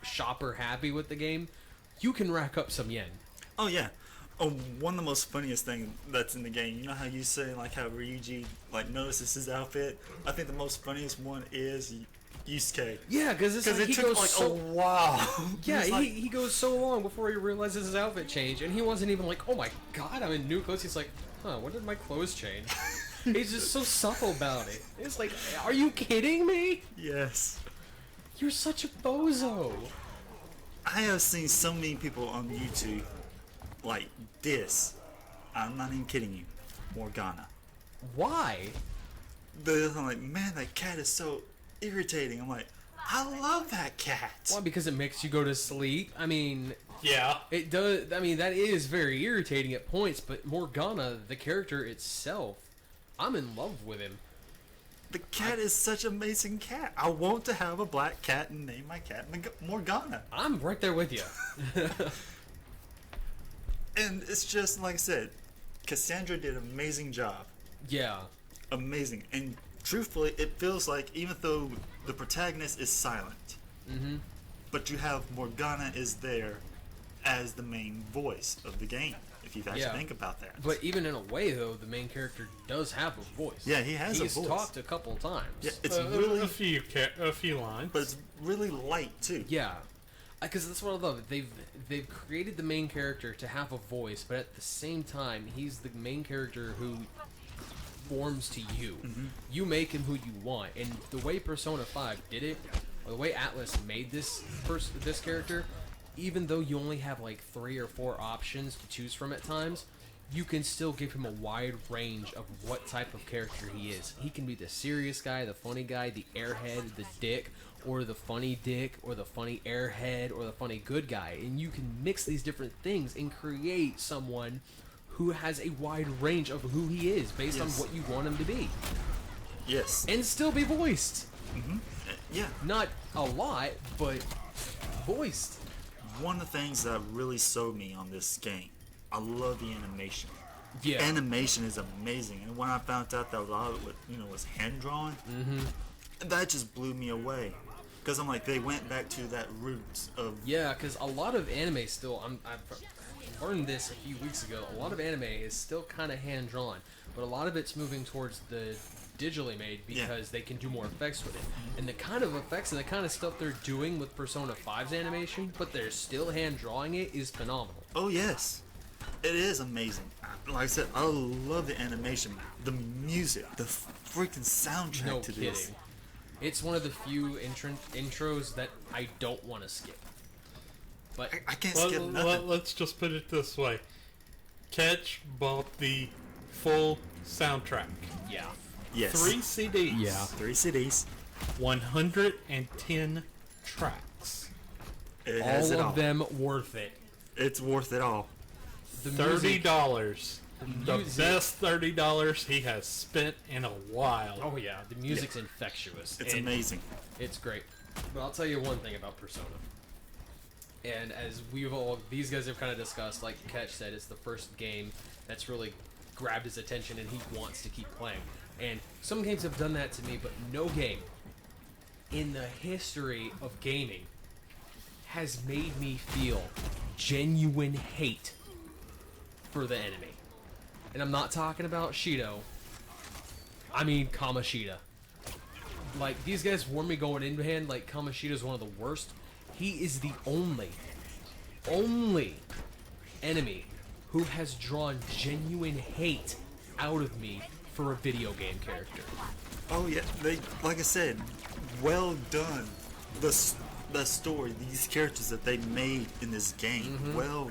[SPEAKER 1] shopper happy with the game, you can rack up some yen.
[SPEAKER 4] Oh yeah. Oh, one of the most funniest thing that's in the game. You know how you say like how Ryuji like notices his outfit. I think the most funniest one is Yusuke.
[SPEAKER 1] Yeah, because
[SPEAKER 4] Because
[SPEAKER 1] like,
[SPEAKER 4] it
[SPEAKER 1] he
[SPEAKER 4] took
[SPEAKER 1] goes
[SPEAKER 4] like
[SPEAKER 1] so...
[SPEAKER 4] a while.
[SPEAKER 1] Yeah,
[SPEAKER 4] He's like,
[SPEAKER 1] he goes so long before he realizes his outfit changed, and he wasn't even like, oh my god, I'm in new clothes. He's like, huh, when did my clothes change? He's just so subtle about it. It's like, are you kidding me?
[SPEAKER 4] yes.
[SPEAKER 1] You're such a bozo.
[SPEAKER 4] I have seen so many people on YouTube like this. I'm not even kidding you. Morgana.
[SPEAKER 1] Why?
[SPEAKER 4] They're like, man, that cat is so irritating. I'm like, I love that cat.
[SPEAKER 1] Why? Because it makes you go to sleep. I mean,
[SPEAKER 3] Yeah.
[SPEAKER 1] it does. I mean, that is very irritating at points. But Morgana, the character itself, I'm in love with him.
[SPEAKER 4] The cat is such an amazing cat. I want to have a black cat and name my cat Morgana.
[SPEAKER 1] I'm right there with you.
[SPEAKER 4] And it's just like I said, Cassandra did an amazing job.
[SPEAKER 1] Yeah.
[SPEAKER 4] Amazing. And truthfully, it feels like even though the protagonist is silent, but you have Morgana is there as the main voice of the game. If you actually think about that.
[SPEAKER 1] But even in a way, though, the main character does have a voice.
[SPEAKER 4] Yeah, he has a voice.
[SPEAKER 1] He's talked a couple times.
[SPEAKER 4] Yeah, it's really
[SPEAKER 3] a few lines,
[SPEAKER 4] but it's really light too.
[SPEAKER 1] Yeah, because that's what I love. They've created the main character to have a voice, but at the same time, he's the main character who forms to you. You make him who you want, and the way Persona 5 did it, or the way Atlas made this character, even though you only have like 3 or 4 options to choose from at times, you can still give him a wide range of what type of character he is. He can be the serious guy, the funny guy, the airhead, the dick, or the funny dick, or the funny airhead, or the funny good guy. And you can mix these different things and create someone who has a wide range of who he is based on what you want him to be.
[SPEAKER 4] Yes.
[SPEAKER 1] And still be voiced.
[SPEAKER 4] Yeah.
[SPEAKER 1] Not a lot, but voiced.
[SPEAKER 4] One of the things that really sold me on this game, I love the animation.
[SPEAKER 1] Yeah.
[SPEAKER 4] Animation is amazing, and when I found out that a lot of it, was hand drawn, that just blew me away. Because I'm like, they went back to that roots of.
[SPEAKER 1] Yeah, because a lot of anime still, I've learned this a few weeks ago. A lot of anime is still kind of hand drawn, but a lot of it's moving towards the digitally made because they can do more effects with it. And the kind of effects and the kind of stuff they're doing with Persona 5's animation, but they're still hand drawing it, is phenomenal.
[SPEAKER 4] Oh yes, it is amazing. Like I said, I love the animation, the music, the freaking soundtrack to this.
[SPEAKER 1] Kidding. It's one of the few intros that I don't want to skip. But
[SPEAKER 4] I can't skip nothing.
[SPEAKER 3] Let's just put it this way: Ketch bought the full soundtrack.
[SPEAKER 1] Yeah.
[SPEAKER 4] Yes.
[SPEAKER 3] 3 CDs.
[SPEAKER 1] Yeah.
[SPEAKER 4] 3 CDs.
[SPEAKER 3] 110 tracks.
[SPEAKER 4] It has
[SPEAKER 1] All
[SPEAKER 4] it
[SPEAKER 1] of them worth it.
[SPEAKER 4] It's worth it all.
[SPEAKER 1] The
[SPEAKER 3] $30. The
[SPEAKER 1] music-
[SPEAKER 3] best $30 he has spent in a while.
[SPEAKER 1] Oh yeah, the music's infectious.
[SPEAKER 4] It's
[SPEAKER 1] and
[SPEAKER 4] amazing.
[SPEAKER 1] It's great. But I'll tell you one thing about Persona. And as these guys have kind of discussed, like Ketch said, it's the first game that's really grabbed his attention and he wants to keep playing. And some games have done that to me, but no game in the history of gaming has made me feel genuine hate for the enemy. And I'm not talking about Shido. I mean Kamoshida. Like, these guys warned me going into hand, like, Kamoshida's one of the worst. He is the only enemy who has drawn genuine hate out of me for a video game character.
[SPEAKER 4] Oh yeah, like I said, well done. The story, these characters that they made in this game, well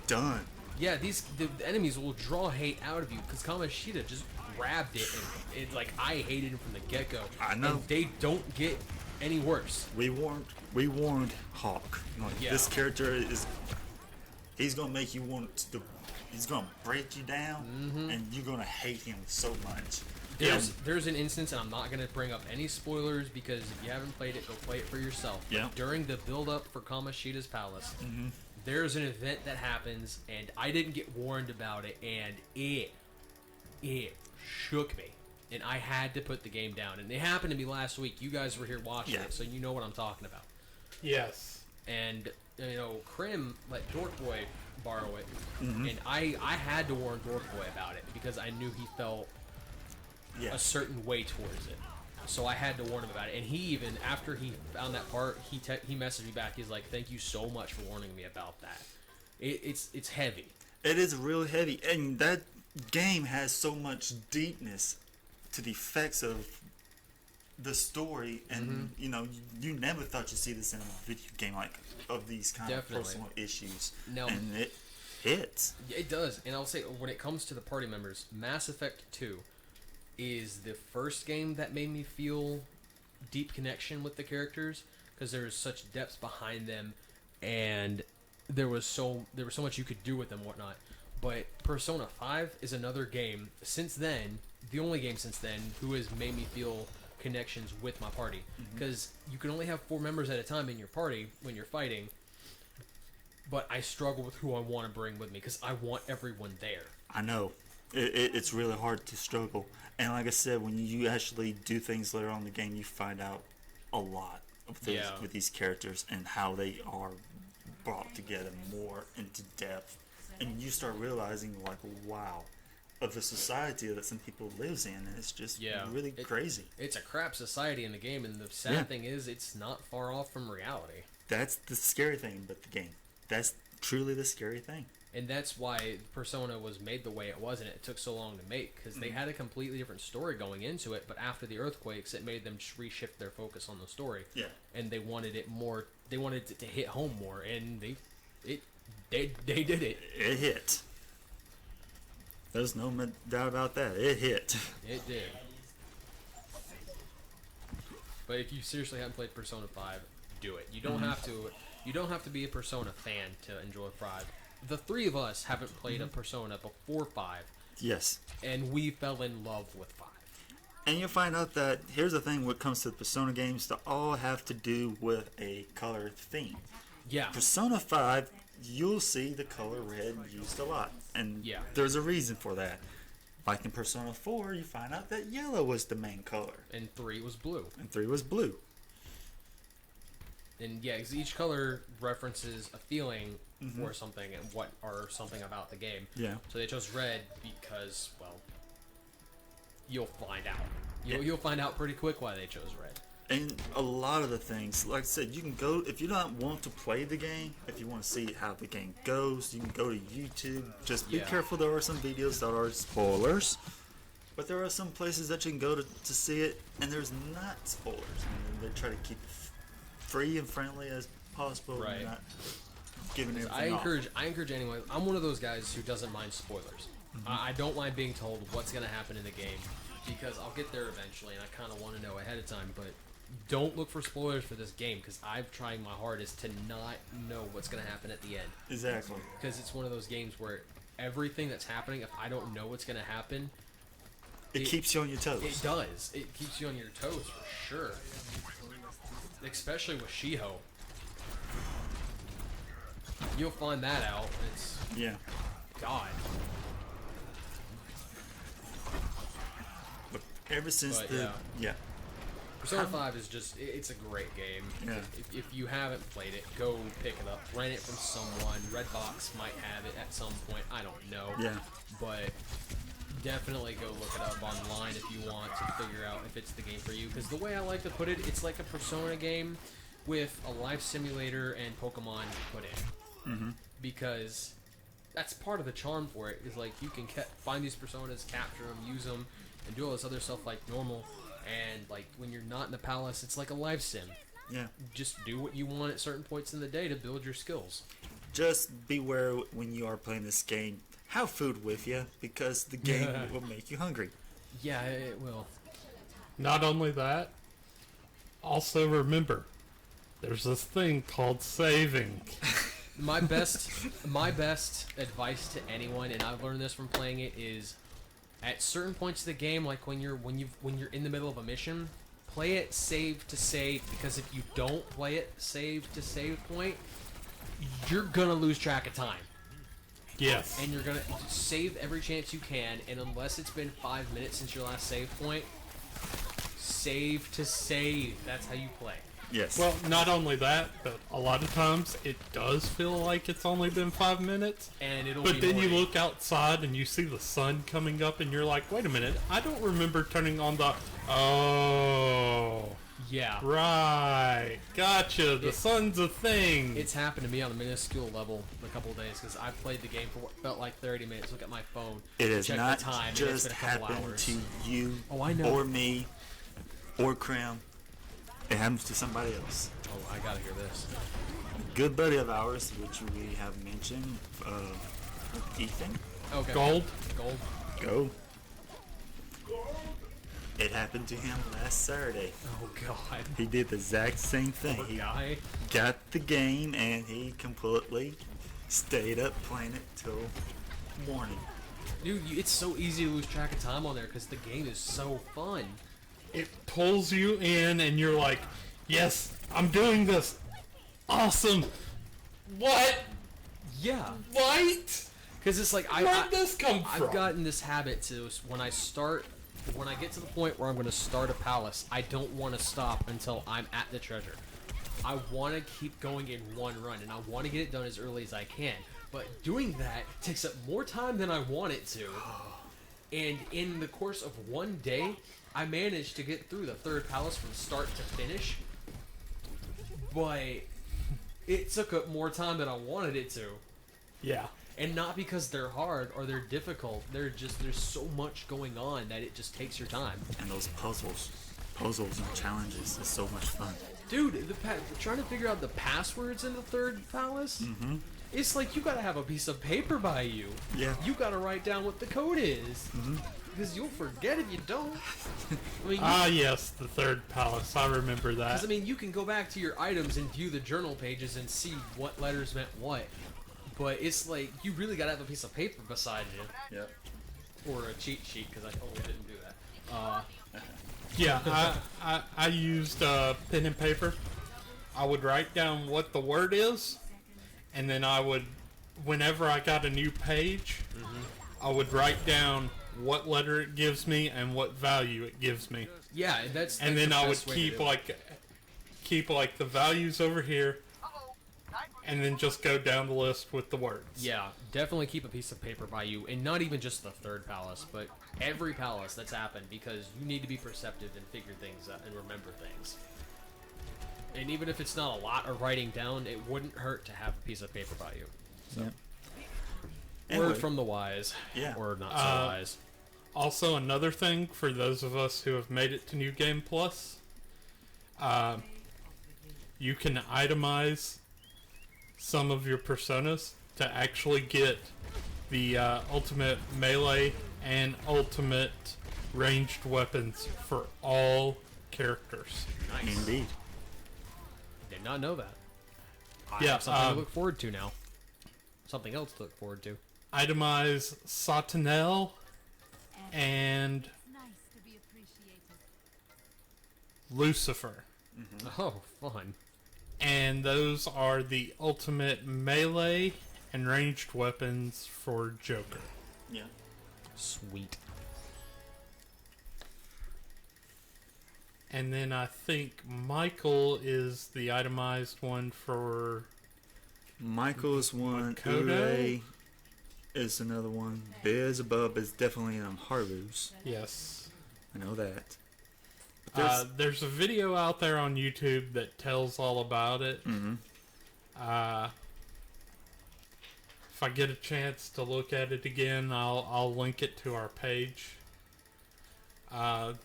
[SPEAKER 4] done.
[SPEAKER 1] Yeah, the enemies will draw hate out of you because Kamoshida just grabbed it and like I hated him from the get-go.
[SPEAKER 4] I know.
[SPEAKER 1] And they don't get any worse.
[SPEAKER 4] We warned Hawk. Like, this character he's gonna make you want to. He's gonna break you down, and you're gonna hate him so much.
[SPEAKER 1] There's an instance, and I'm not gonna bring up any spoilers because if you haven't played it, go play it for yourself.
[SPEAKER 4] Yeah.
[SPEAKER 1] But during the build-up for Kamoshida's Palace, there's an event that happens, and I didn't get warned about it, and it shook me, and I had to put the game down. And it happened to me last week. You guys were here watching it, so you know what I'm talking about.
[SPEAKER 3] Yes.
[SPEAKER 1] And Krim let Dork Boy borrow it, and I had to warn Dork Boy about it because I knew he felt a certain way towards it. So I had to warn him about it. And he even, after he found that part, he messaged me back. He's like, "Thank you so much for warning me about that." It's heavy.
[SPEAKER 4] It is really heavy, and that game has so much deepness to the effects of the story, and you never thought you'd see this in a video game like of these kind of personal issues.
[SPEAKER 1] No.
[SPEAKER 4] And it hits.
[SPEAKER 1] It does. And I'll say, when it comes to the party members, Mass Effect 2 is the first game that made me feel deep connection with the characters because there's such depth behind them, and there was so much you could do with them and whatnot. But Persona 5 is another game since then, the only game since then, who has made me feel connections with my party, because you can only have 4 members at a time in your party when you're fighting, but I struggle with who I want to bring with me because I want everyone there.
[SPEAKER 4] I know it's really hard to struggle, and like I said, when you actually do things later on in the game, you find out a lot with these characters and how they are brought together more into depth, and you start realizing like, wow, of the society that some people lives in, and it's just really crazy.
[SPEAKER 1] It's a crap society in the game, and the sad thing is, it's not far off from reality.
[SPEAKER 4] That's the scary thing about the game. That's truly the scary thing.
[SPEAKER 1] And that's why Persona was made the way it was, and it took so long to make, because they had a completely different story going into it, but after the earthquakes, it made them reshift their focus on the story.
[SPEAKER 4] Yeah.
[SPEAKER 1] And they wanted it more, they wanted it to hit home more, and they did it.
[SPEAKER 4] It hit. There's no doubt about that. It hit.
[SPEAKER 1] It did. But if you seriously haven't played Persona 5, do it. You don't have to. You don't have to be a Persona fan to enjoy 5. The three of us haven't played a Persona before 5.
[SPEAKER 4] Yes.
[SPEAKER 1] And we fell in love with 5.
[SPEAKER 4] And you'll find out that here's the thing: when it comes to the Persona games, they all have to do with a color theme.
[SPEAKER 1] Yeah.
[SPEAKER 4] Persona 5, you'll see the color red used a lot, and there's a reason for that. Like in Persona 4, you find out that yellow was the main color,
[SPEAKER 1] And 3 was blue.
[SPEAKER 4] and 3 was blue.
[SPEAKER 1] And yeah, 'cause each color references a feeling for something and something about the game.
[SPEAKER 4] Yeah.
[SPEAKER 1] So they chose red because, well, you'll find out. You'll find out pretty quick why they chose red.
[SPEAKER 4] And a lot of the things, like I said, you can go, if you don't want to play the game, if you want to see how the game goes, you can go to YouTube. Just be careful, there are some videos that are spoilers. But there are some places that you can go to see it, and there's not spoilers. I mean, they try to keep it free and friendly as possible.
[SPEAKER 1] Right.
[SPEAKER 4] And not giving everything
[SPEAKER 1] I encourage anyone. I'm one of those guys who doesn't mind spoilers. I don't mind being told what's going to happen in the game because I'll get there eventually, and I kind of want to know ahead of time. But don't look for spoilers for this game because I'm trying my hardest to not know what's going to happen at the end.
[SPEAKER 4] Exactly.
[SPEAKER 1] Because it's one of those games where everything that's happening, if I don't know what's going to happen,
[SPEAKER 4] It keeps you on your toes.
[SPEAKER 1] it does. It keeps you on your toes for sure. Especially with Shiho. You'll find that out. It's God.
[SPEAKER 4] But ever since
[SPEAKER 1] But, Persona 5 is just, it's a great game.
[SPEAKER 4] Yeah.
[SPEAKER 1] If you haven't played it, go pick it up. Rent it from someone. Redbox might have it at some point. I don't know.
[SPEAKER 4] Yeah.
[SPEAKER 1] But definitely go look it up online if you want to figure out if it's the game for you. Because the way I like to put it, it's like a Persona game with a life simulator and Pokemon put in. Because that's part of the charm for it, is like you can find these Personas, capture them, use them, and do all this other stuff like normal. And like when you're not in the palace, it's like a life sim.
[SPEAKER 4] Yeah.
[SPEAKER 1] Just do what you want at certain points in the day to build your skills.
[SPEAKER 4] Just beware when you are playing this game. Have food with you because the game will make you hungry.
[SPEAKER 1] Yeah, it will.
[SPEAKER 3] Not only that, also remember, there's this thing called saving.
[SPEAKER 1] My best advice to anyone, and I've learned this from playing it, is at certain points of the game, like when you're in the middle of a mission, play it save to save, because if you don't play it save to save point, you're gonna lose track of time.
[SPEAKER 3] Yes.
[SPEAKER 1] And you're gonna save every chance you can, and unless it's been 5 minutes since your last save point, save to save. That's how you play.
[SPEAKER 4] Yes.
[SPEAKER 3] Well, not only that, but a lot of times it does feel like it's only been 5 minutes.
[SPEAKER 1] And it'll
[SPEAKER 3] But
[SPEAKER 1] be
[SPEAKER 3] then
[SPEAKER 1] morning.
[SPEAKER 3] you look outside and you see the sun coming up and you're like, wait a minute, I don't remember turning on the... Oh...
[SPEAKER 1] Yeah.
[SPEAKER 3] Right. Gotcha. The sun's a thing.
[SPEAKER 1] It's happened to me on a minuscule level a couple of days because I played the game for what felt like 30 minutes. Look at my phone.
[SPEAKER 4] It has
[SPEAKER 1] check
[SPEAKER 4] not
[SPEAKER 1] the time, and it's
[SPEAKER 4] just
[SPEAKER 1] been a couple
[SPEAKER 4] happened
[SPEAKER 1] hours.
[SPEAKER 4] to you
[SPEAKER 1] I know.
[SPEAKER 4] or me or Crown. It happens to somebody else.
[SPEAKER 1] Oh, I gotta hear this.
[SPEAKER 4] A good buddy of ours, which we have mentioned, Ethan.
[SPEAKER 1] Okay.
[SPEAKER 3] Gold.
[SPEAKER 4] Go. It happened to him last Saturday.
[SPEAKER 1] Oh God.
[SPEAKER 4] He did the exact same thing.
[SPEAKER 1] Poor
[SPEAKER 4] He
[SPEAKER 1] guy.
[SPEAKER 4] got the game and he completely stayed up playing it till morning.
[SPEAKER 1] Dude, it's so easy to lose track of time on there because the game is so fun.
[SPEAKER 3] It pulls you in and you're like, yes, I'm doing this. Awesome. What?
[SPEAKER 1] Yeah.
[SPEAKER 3] What?
[SPEAKER 1] Because it's like
[SPEAKER 3] Where'd this come from?
[SPEAKER 1] I've gotten this habit to when I get to the point where I'm going to start a palace, I don't want to stop until I'm at the treasure. I want to keep going in one run, and I want to get it done as early as I can. But doing that takes up more time than I want it to. And in the course of one day, I managed to get through the third palace from start to finish. But it took up more time than I wanted it to.
[SPEAKER 3] Yeah.
[SPEAKER 1] And not because they're hard or they're difficult. There's so much going on that it just takes your time.
[SPEAKER 4] And those puzzles and challenges is so much fun.
[SPEAKER 1] Dude, trying to figure out the passwords in the third palace, it's like you gotta have a piece of paper by you.
[SPEAKER 4] Yeah.
[SPEAKER 1] You gotta write down what the code is. Because you'll forget if you don't. I mean,
[SPEAKER 3] Yes, the third palace. I remember that.
[SPEAKER 1] because I mean, you can go back to your items and view the journal pages and see what letters meant what. But it's like, you really gotta have a piece of paper beside you.
[SPEAKER 4] Yep.
[SPEAKER 1] Or a cheat sheet, because I totally didn't do that.
[SPEAKER 3] Yeah, I used pen and paper. I would write down what the word is, and then I would, whenever I got a new page, I would write down what letter it gives me and what value it gives me.
[SPEAKER 1] Yeah, that's
[SPEAKER 3] And
[SPEAKER 1] the
[SPEAKER 3] then I would
[SPEAKER 1] best way to do it.
[SPEAKER 3] keep the values over here, and then just go down the list with the words.
[SPEAKER 1] Yeah, definitely keep a piece of paper by you, and not even just the third palace, but every palace that's happened, because you need to be perceptive and figure things out and remember things. And even if it's not a lot of writing down, it wouldn't hurt to have a piece of paper by you. So,
[SPEAKER 4] Anyway.
[SPEAKER 1] word from the wise,
[SPEAKER 4] Yeah.
[SPEAKER 1] or not so wise.
[SPEAKER 3] Also, another thing for those of us who have made it to New Game Plus, you can itemize some of your personas to actually get the ultimate melee and ultimate ranged weapons for all characters.
[SPEAKER 1] Nice.
[SPEAKER 4] Indeed.
[SPEAKER 1] Did not know that. I
[SPEAKER 3] Yeah,
[SPEAKER 1] have something to look forward to now. Something else to look forward to.
[SPEAKER 3] Itemize Satanel and Lucifer.
[SPEAKER 1] Oh, fun.
[SPEAKER 3] And those are the ultimate melee and ranged weapons for Joker.
[SPEAKER 4] Yeah.
[SPEAKER 1] Sweet.
[SPEAKER 3] And then I think Michael is the itemized one for...
[SPEAKER 4] Michael's one.
[SPEAKER 3] Kodo?
[SPEAKER 4] Ure is another one. Beelzebub is definitely Haru's.
[SPEAKER 3] Yes.
[SPEAKER 4] I know that. But
[SPEAKER 3] There's a video out there on YouTube that tells all about it.
[SPEAKER 4] Mhm.
[SPEAKER 3] If I get a chance to look at it again, I'll link it to our page. But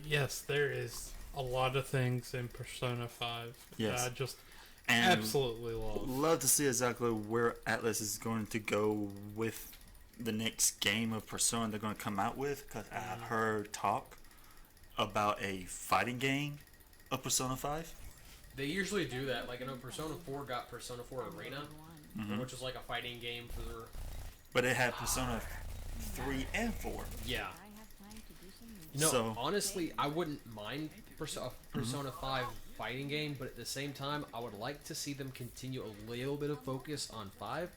[SPEAKER 3] yes, there is a lot of things in Persona 5
[SPEAKER 4] Yes.
[SPEAKER 3] that I just
[SPEAKER 4] And
[SPEAKER 3] absolutely love.
[SPEAKER 4] love to see exactly where Atlas is going to go with the next game of Persona they're going to come out with, because I've heard talk about a fighting game of Persona 5.
[SPEAKER 1] They usually do that. Like, I know Persona 4 got Persona 4 Arena, which was like a fighting game for the...
[SPEAKER 4] But it had Persona 3 and 4.
[SPEAKER 1] Yeah. No,
[SPEAKER 4] So-
[SPEAKER 1] honestly, I wouldn't mind Persona 5 fighting game, but at the same time, I would like to see them continue a little bit of focus on 5,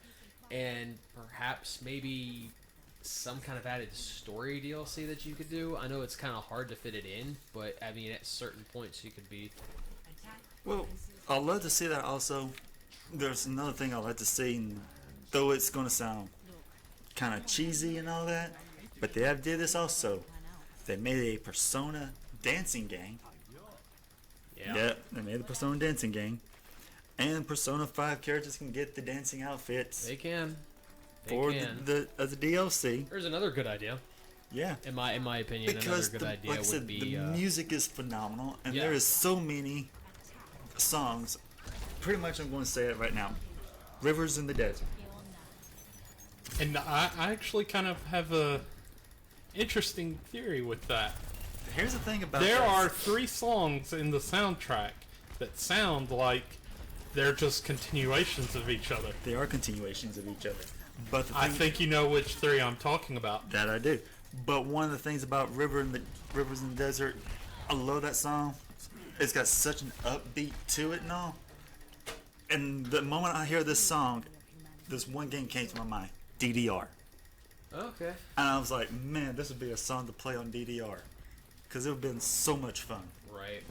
[SPEAKER 1] and perhaps maybe some kind of added story DLC that you could do. I know it's kind of hard to fit it in, but I mean, at certain points you could be...
[SPEAKER 4] Well, I'd love to see that also. There's another thing I'd like to see, and though it's going to sound kind of cheesy and all that, but they have did this also. They made a Persona dancing game.
[SPEAKER 1] Yeah.
[SPEAKER 4] They made the Persona dancing game. And Persona 5 characters can get the dancing outfits
[SPEAKER 1] They can. They
[SPEAKER 4] for
[SPEAKER 1] can.
[SPEAKER 4] the DLC.
[SPEAKER 1] There's another good idea.
[SPEAKER 4] Yeah.
[SPEAKER 1] In my opinion,
[SPEAKER 4] Because
[SPEAKER 1] another good idea
[SPEAKER 4] like I said,
[SPEAKER 1] would be...
[SPEAKER 4] the music is phenomenal, and
[SPEAKER 1] yeah.
[SPEAKER 4] there is so many songs. Pretty much, I'm going to say it right now. Rivers in the Desert.
[SPEAKER 3] And I actually kind of have a interesting theory with that.
[SPEAKER 4] Here's the thing about
[SPEAKER 3] There
[SPEAKER 4] that.
[SPEAKER 3] are 3 songs in the soundtrack that sound like they're just continuations of each other.
[SPEAKER 4] They are continuations of each other. But the
[SPEAKER 3] I
[SPEAKER 4] thing
[SPEAKER 3] think you know which 3 I'm talking about.
[SPEAKER 4] that I do. But one of the things about Rivers in the Desert, I love that song. It's got such an upbeat to it and all. And the moment I hear this song, this one game came to my mind, DDR.
[SPEAKER 1] Okay.
[SPEAKER 4] And I was like, man, this would be a song to play on DDR. Because it would have been so much fun.
[SPEAKER 1] Right.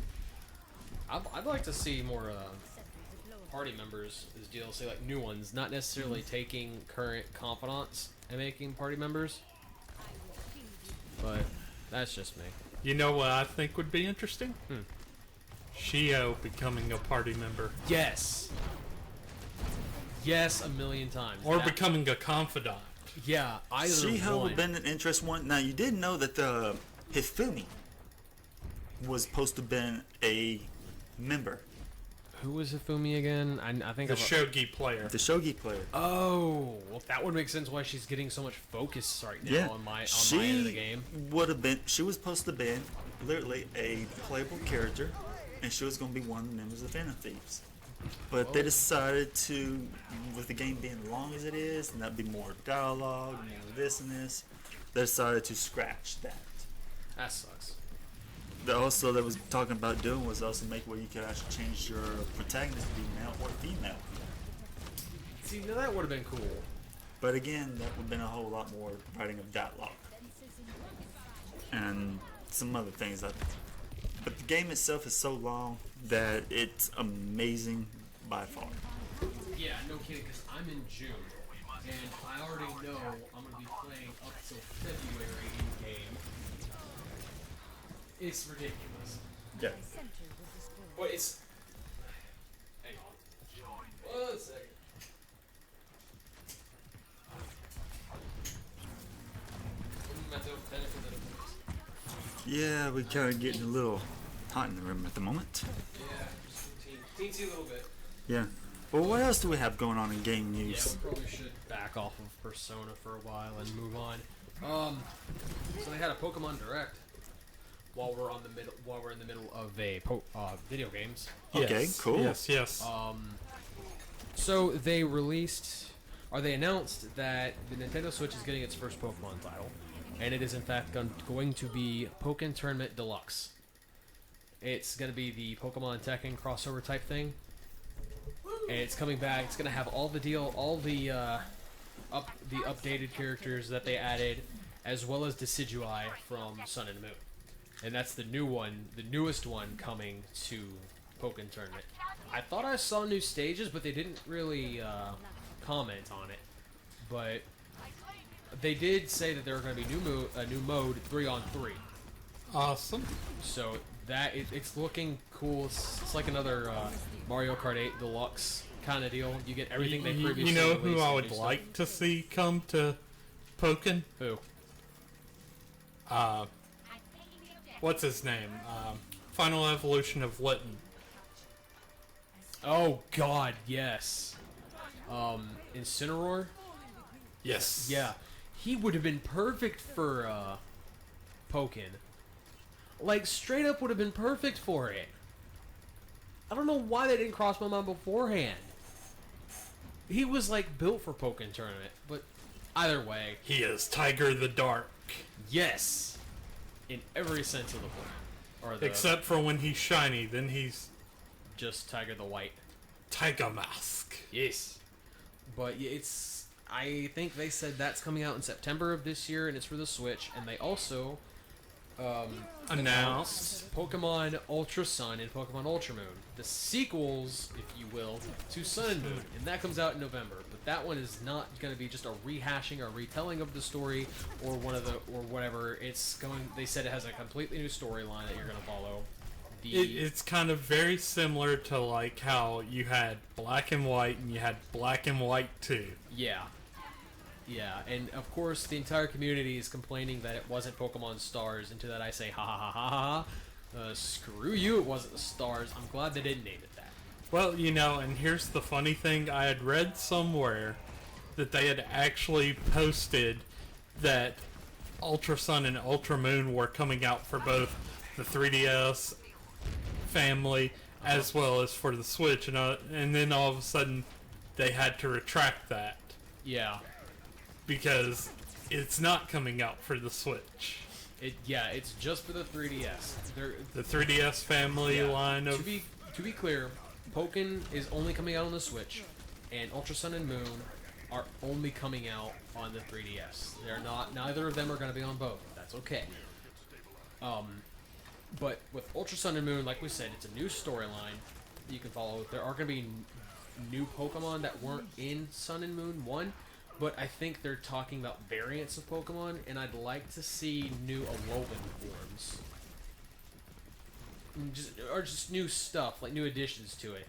[SPEAKER 1] I'd like to see more party members as DLC, like new ones, not necessarily taking current confidants and making party members. But that's just me.
[SPEAKER 3] You know what I think would be interesting? Shio becoming a party member.
[SPEAKER 1] Yes. Yes, a million times.
[SPEAKER 3] Or becoming a confidant.
[SPEAKER 1] Yeah, either
[SPEAKER 4] Shiho
[SPEAKER 1] one.
[SPEAKER 4] would have been an interesting one. Now, you did know that the Hifumi was supposed to have been a member.
[SPEAKER 1] Who was Hifumi again? I think
[SPEAKER 3] The
[SPEAKER 1] I've-
[SPEAKER 3] shogi player.
[SPEAKER 4] The shogi player.
[SPEAKER 1] Oh, well, that would make sense why she's getting so much focus right now
[SPEAKER 4] Yeah.
[SPEAKER 1] on my end of the game.
[SPEAKER 4] Would have been. She was supposed to have been literally a playable character, and she was going to be one of the members of Phantom Thieves. But they decided to, with the game being long as it is, and that'd be more dialogue, more this and this, they decided to scratch that.
[SPEAKER 1] That sucks.
[SPEAKER 4] Also, that was talking about doing was also make where you could actually change your protagonist to be male or female.
[SPEAKER 1] See, now that would have been cool.
[SPEAKER 4] But again, that would have been a whole lot more writing of dialogue and some other things. But the game itself is so long that it's amazing by far.
[SPEAKER 1] Yeah, no kidding, because I'm in June, and I already know I'm going to be playing up till February in game. It's ridiculous.
[SPEAKER 4] Yeah.
[SPEAKER 1] But it's... Hang on. 1 second.
[SPEAKER 4] Yeah, we kind of getting a little hot in the room at the moment.
[SPEAKER 1] Yeah, just teensy little bit.
[SPEAKER 4] Yeah. Well, what else do we have going on in game
[SPEAKER 1] Yeah,
[SPEAKER 4] news?
[SPEAKER 1] we probably should back off of Persona for a while and move on. So they had a Pokemon Direct while we're in the middle of a video games.
[SPEAKER 4] Okay,
[SPEAKER 3] Yes,
[SPEAKER 4] cool.
[SPEAKER 3] Yes.
[SPEAKER 1] So they announced that the Nintendo Switch is getting its first Pokemon title, and it is in fact going to be Pokken Tournament Deluxe. It's going to be the Pokemon Tekken crossover type thing, and it's coming back. It's going to have all the updated characters that they added, as well as Decidueye from Sun and Moon, and that's the new one, the newest one coming to Pokken Tournament. I thought I saw new stages, but they didn't really comment on it. But they did say that there are going to be a new mode 3-on-3.
[SPEAKER 3] Awesome.
[SPEAKER 1] So it's looking cool. It's like another Mario Kart 8 Deluxe kind of deal. You get everything they previously
[SPEAKER 3] You know
[SPEAKER 1] released
[SPEAKER 3] who
[SPEAKER 1] and
[SPEAKER 3] I
[SPEAKER 1] new
[SPEAKER 3] would
[SPEAKER 1] stuff.
[SPEAKER 3] like to see come to Pokken?
[SPEAKER 1] Who?
[SPEAKER 3] What's his name? Final Evolution of Litten.
[SPEAKER 1] Oh God, yes. Incineroar.
[SPEAKER 3] Yes.
[SPEAKER 1] Yeah, he would have been perfect for Pokken. Like, straight up would have been perfect for it. I don't know why that didn't cross my mind beforehand. He was, like, built for Pokken Tournament, but either way,
[SPEAKER 3] He is Tiger the Dark.
[SPEAKER 1] yes. In every sense of the word. Or the,
[SPEAKER 3] Except for when he's shiny, then he's
[SPEAKER 1] just Tiger the White.
[SPEAKER 3] Tiger Mask.
[SPEAKER 1] Yes. But yeah, I think they said that's coming out in September of this year, and it's for the Switch, and they also
[SPEAKER 3] Announced.
[SPEAKER 1] Pokemon Ultra Sun and Pokemon Ultra Moon, the sequels, if you will, to Sun and Moon, and that comes out in November. But that one is not going to be just a rehashing or retelling of the story or whatever. It's going. They said it has a completely new storyline that you're going to follow.
[SPEAKER 3] It's kind of very similar to like how you had Black and White and you had Black and White 2.
[SPEAKER 1] Yeah. Yeah, and of course the entire community is complaining that it wasn't Pokemon Stars, and to that I say, ha ha ha ha ha. Screw you, it wasn't the Stars. I'm glad they didn't name it that.
[SPEAKER 3] Well, you know, and here's the funny thing. I had read somewhere that they had actually posted that Ultra Sun and Ultra Moon were coming out for both the 3DS family as well as for the Switch, and then all of a sudden they had to retract that
[SPEAKER 1] Yeah.
[SPEAKER 3] because it's not coming out for the Switch.
[SPEAKER 1] It's just for the 3DS.
[SPEAKER 3] The 3DS family line of...
[SPEAKER 1] To be clear, Pokken is only coming out on the Switch, and Ultra Sun and Moon are only coming out on the 3DS. They're not. Neither of them are going to be on both. That's okay. But with Ultra Sun and Moon, like we said, it's a new storyline you can follow. There are going to be new Pokemon that weren't in Sun and Moon 1, but I think they're talking about variants of Pokemon, and I'd like to see new Alolan forms. Just new stuff, like new additions to it.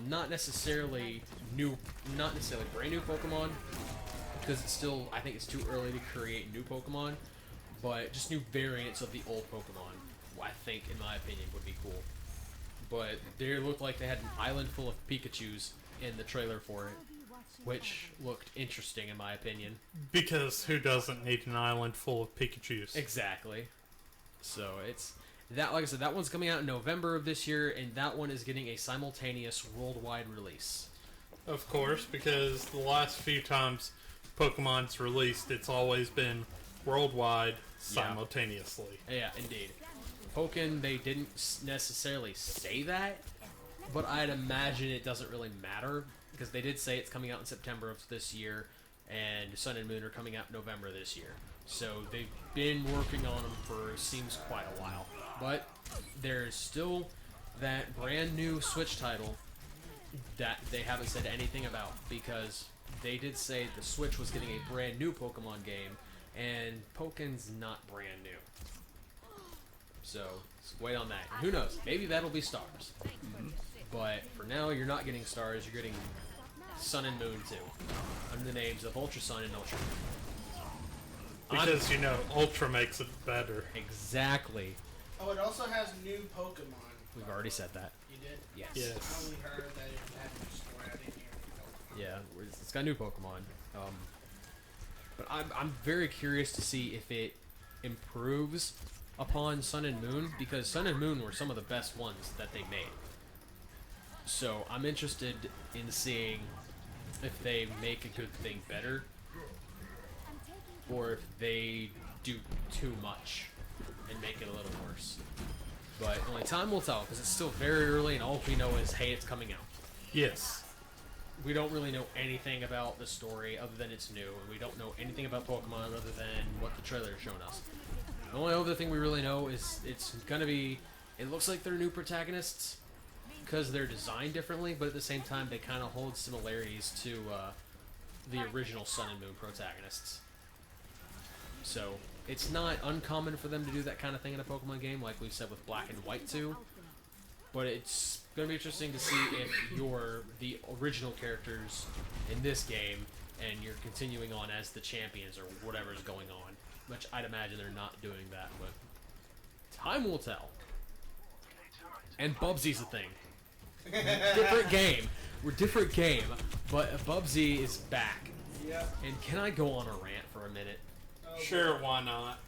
[SPEAKER 1] Not necessarily brand new Pokemon, because it's still, I think it's too early to create new Pokemon, but just new variants of the old Pokemon, I think, in my opinion, would be cool. But they looked like they had an island full of Pikachus in the trailer for it, which looked interesting, in my opinion.
[SPEAKER 3] Because who doesn't need an island full of Pikachus?
[SPEAKER 1] Exactly. So it's that. Like I said, that one's coming out in November of this year, and that one is getting a simultaneous worldwide release.
[SPEAKER 3] Of course, because the last few times Pokemon's released, it's always been worldwide simultaneously.
[SPEAKER 1] Yeah, indeed. Pokken, they didn't necessarily say that, but I'd imagine it doesn't really matter, because they did say it's coming out in September of this year, and Sun and Moon are coming out in November this year. So they've been working on them for, seems, quite a while. But there's still that brand new Switch title that they haven't said anything about, because they did say the Switch was getting a brand new Pokemon game, and Pokken's not brand new. So, let's wait on that. And who knows? Maybe that'll be Stars. But for now, you're not getting Stars. You're getting Sun and Moon too, under the names of Ultra Sun and Ultra Moon.
[SPEAKER 3] Because, Ultra makes it better.
[SPEAKER 1] Exactly.
[SPEAKER 2] Oh, it also has new Pokemon.
[SPEAKER 1] We've already said that.
[SPEAKER 2] You did?
[SPEAKER 1] Yes.
[SPEAKER 2] I only heard that it had new story. I didn't hear any Pokemon.
[SPEAKER 1] Yeah, it's got new Pokemon. But I'm very curious to see if it improves upon Sun and Moon, because Sun and Moon were some of the best ones that they made. So I'm interested in seeing if they make a good thing better, or if they do too much and make it a little worse. But only time will tell, because it's still very early, and all we know is, hey, it's coming out.
[SPEAKER 3] Yes.
[SPEAKER 1] We don't really know anything about the story other than it's new, and we don't know anything about Pokemon other than what the trailer has shown us. The only other thing we really know is it's gonna be, it looks like they're new protagonists because they're designed differently, but at the same time they kind of hold similarities to the original Sun and Moon protagonists. So it's not uncommon for them to do that kind of thing in a Pokemon game, like we said with Black and White 2. But it's gonna be interesting to see if you're the original characters in this game and you're continuing on as the champions or whatever's going on. Which I'd imagine they're not doing that, but time will tell. And Bubsy's a thing. Different game. We're different game, but Bubsy is back.
[SPEAKER 2] Yep.
[SPEAKER 1] And can I go on a rant for a minute?
[SPEAKER 3] Sure, why not?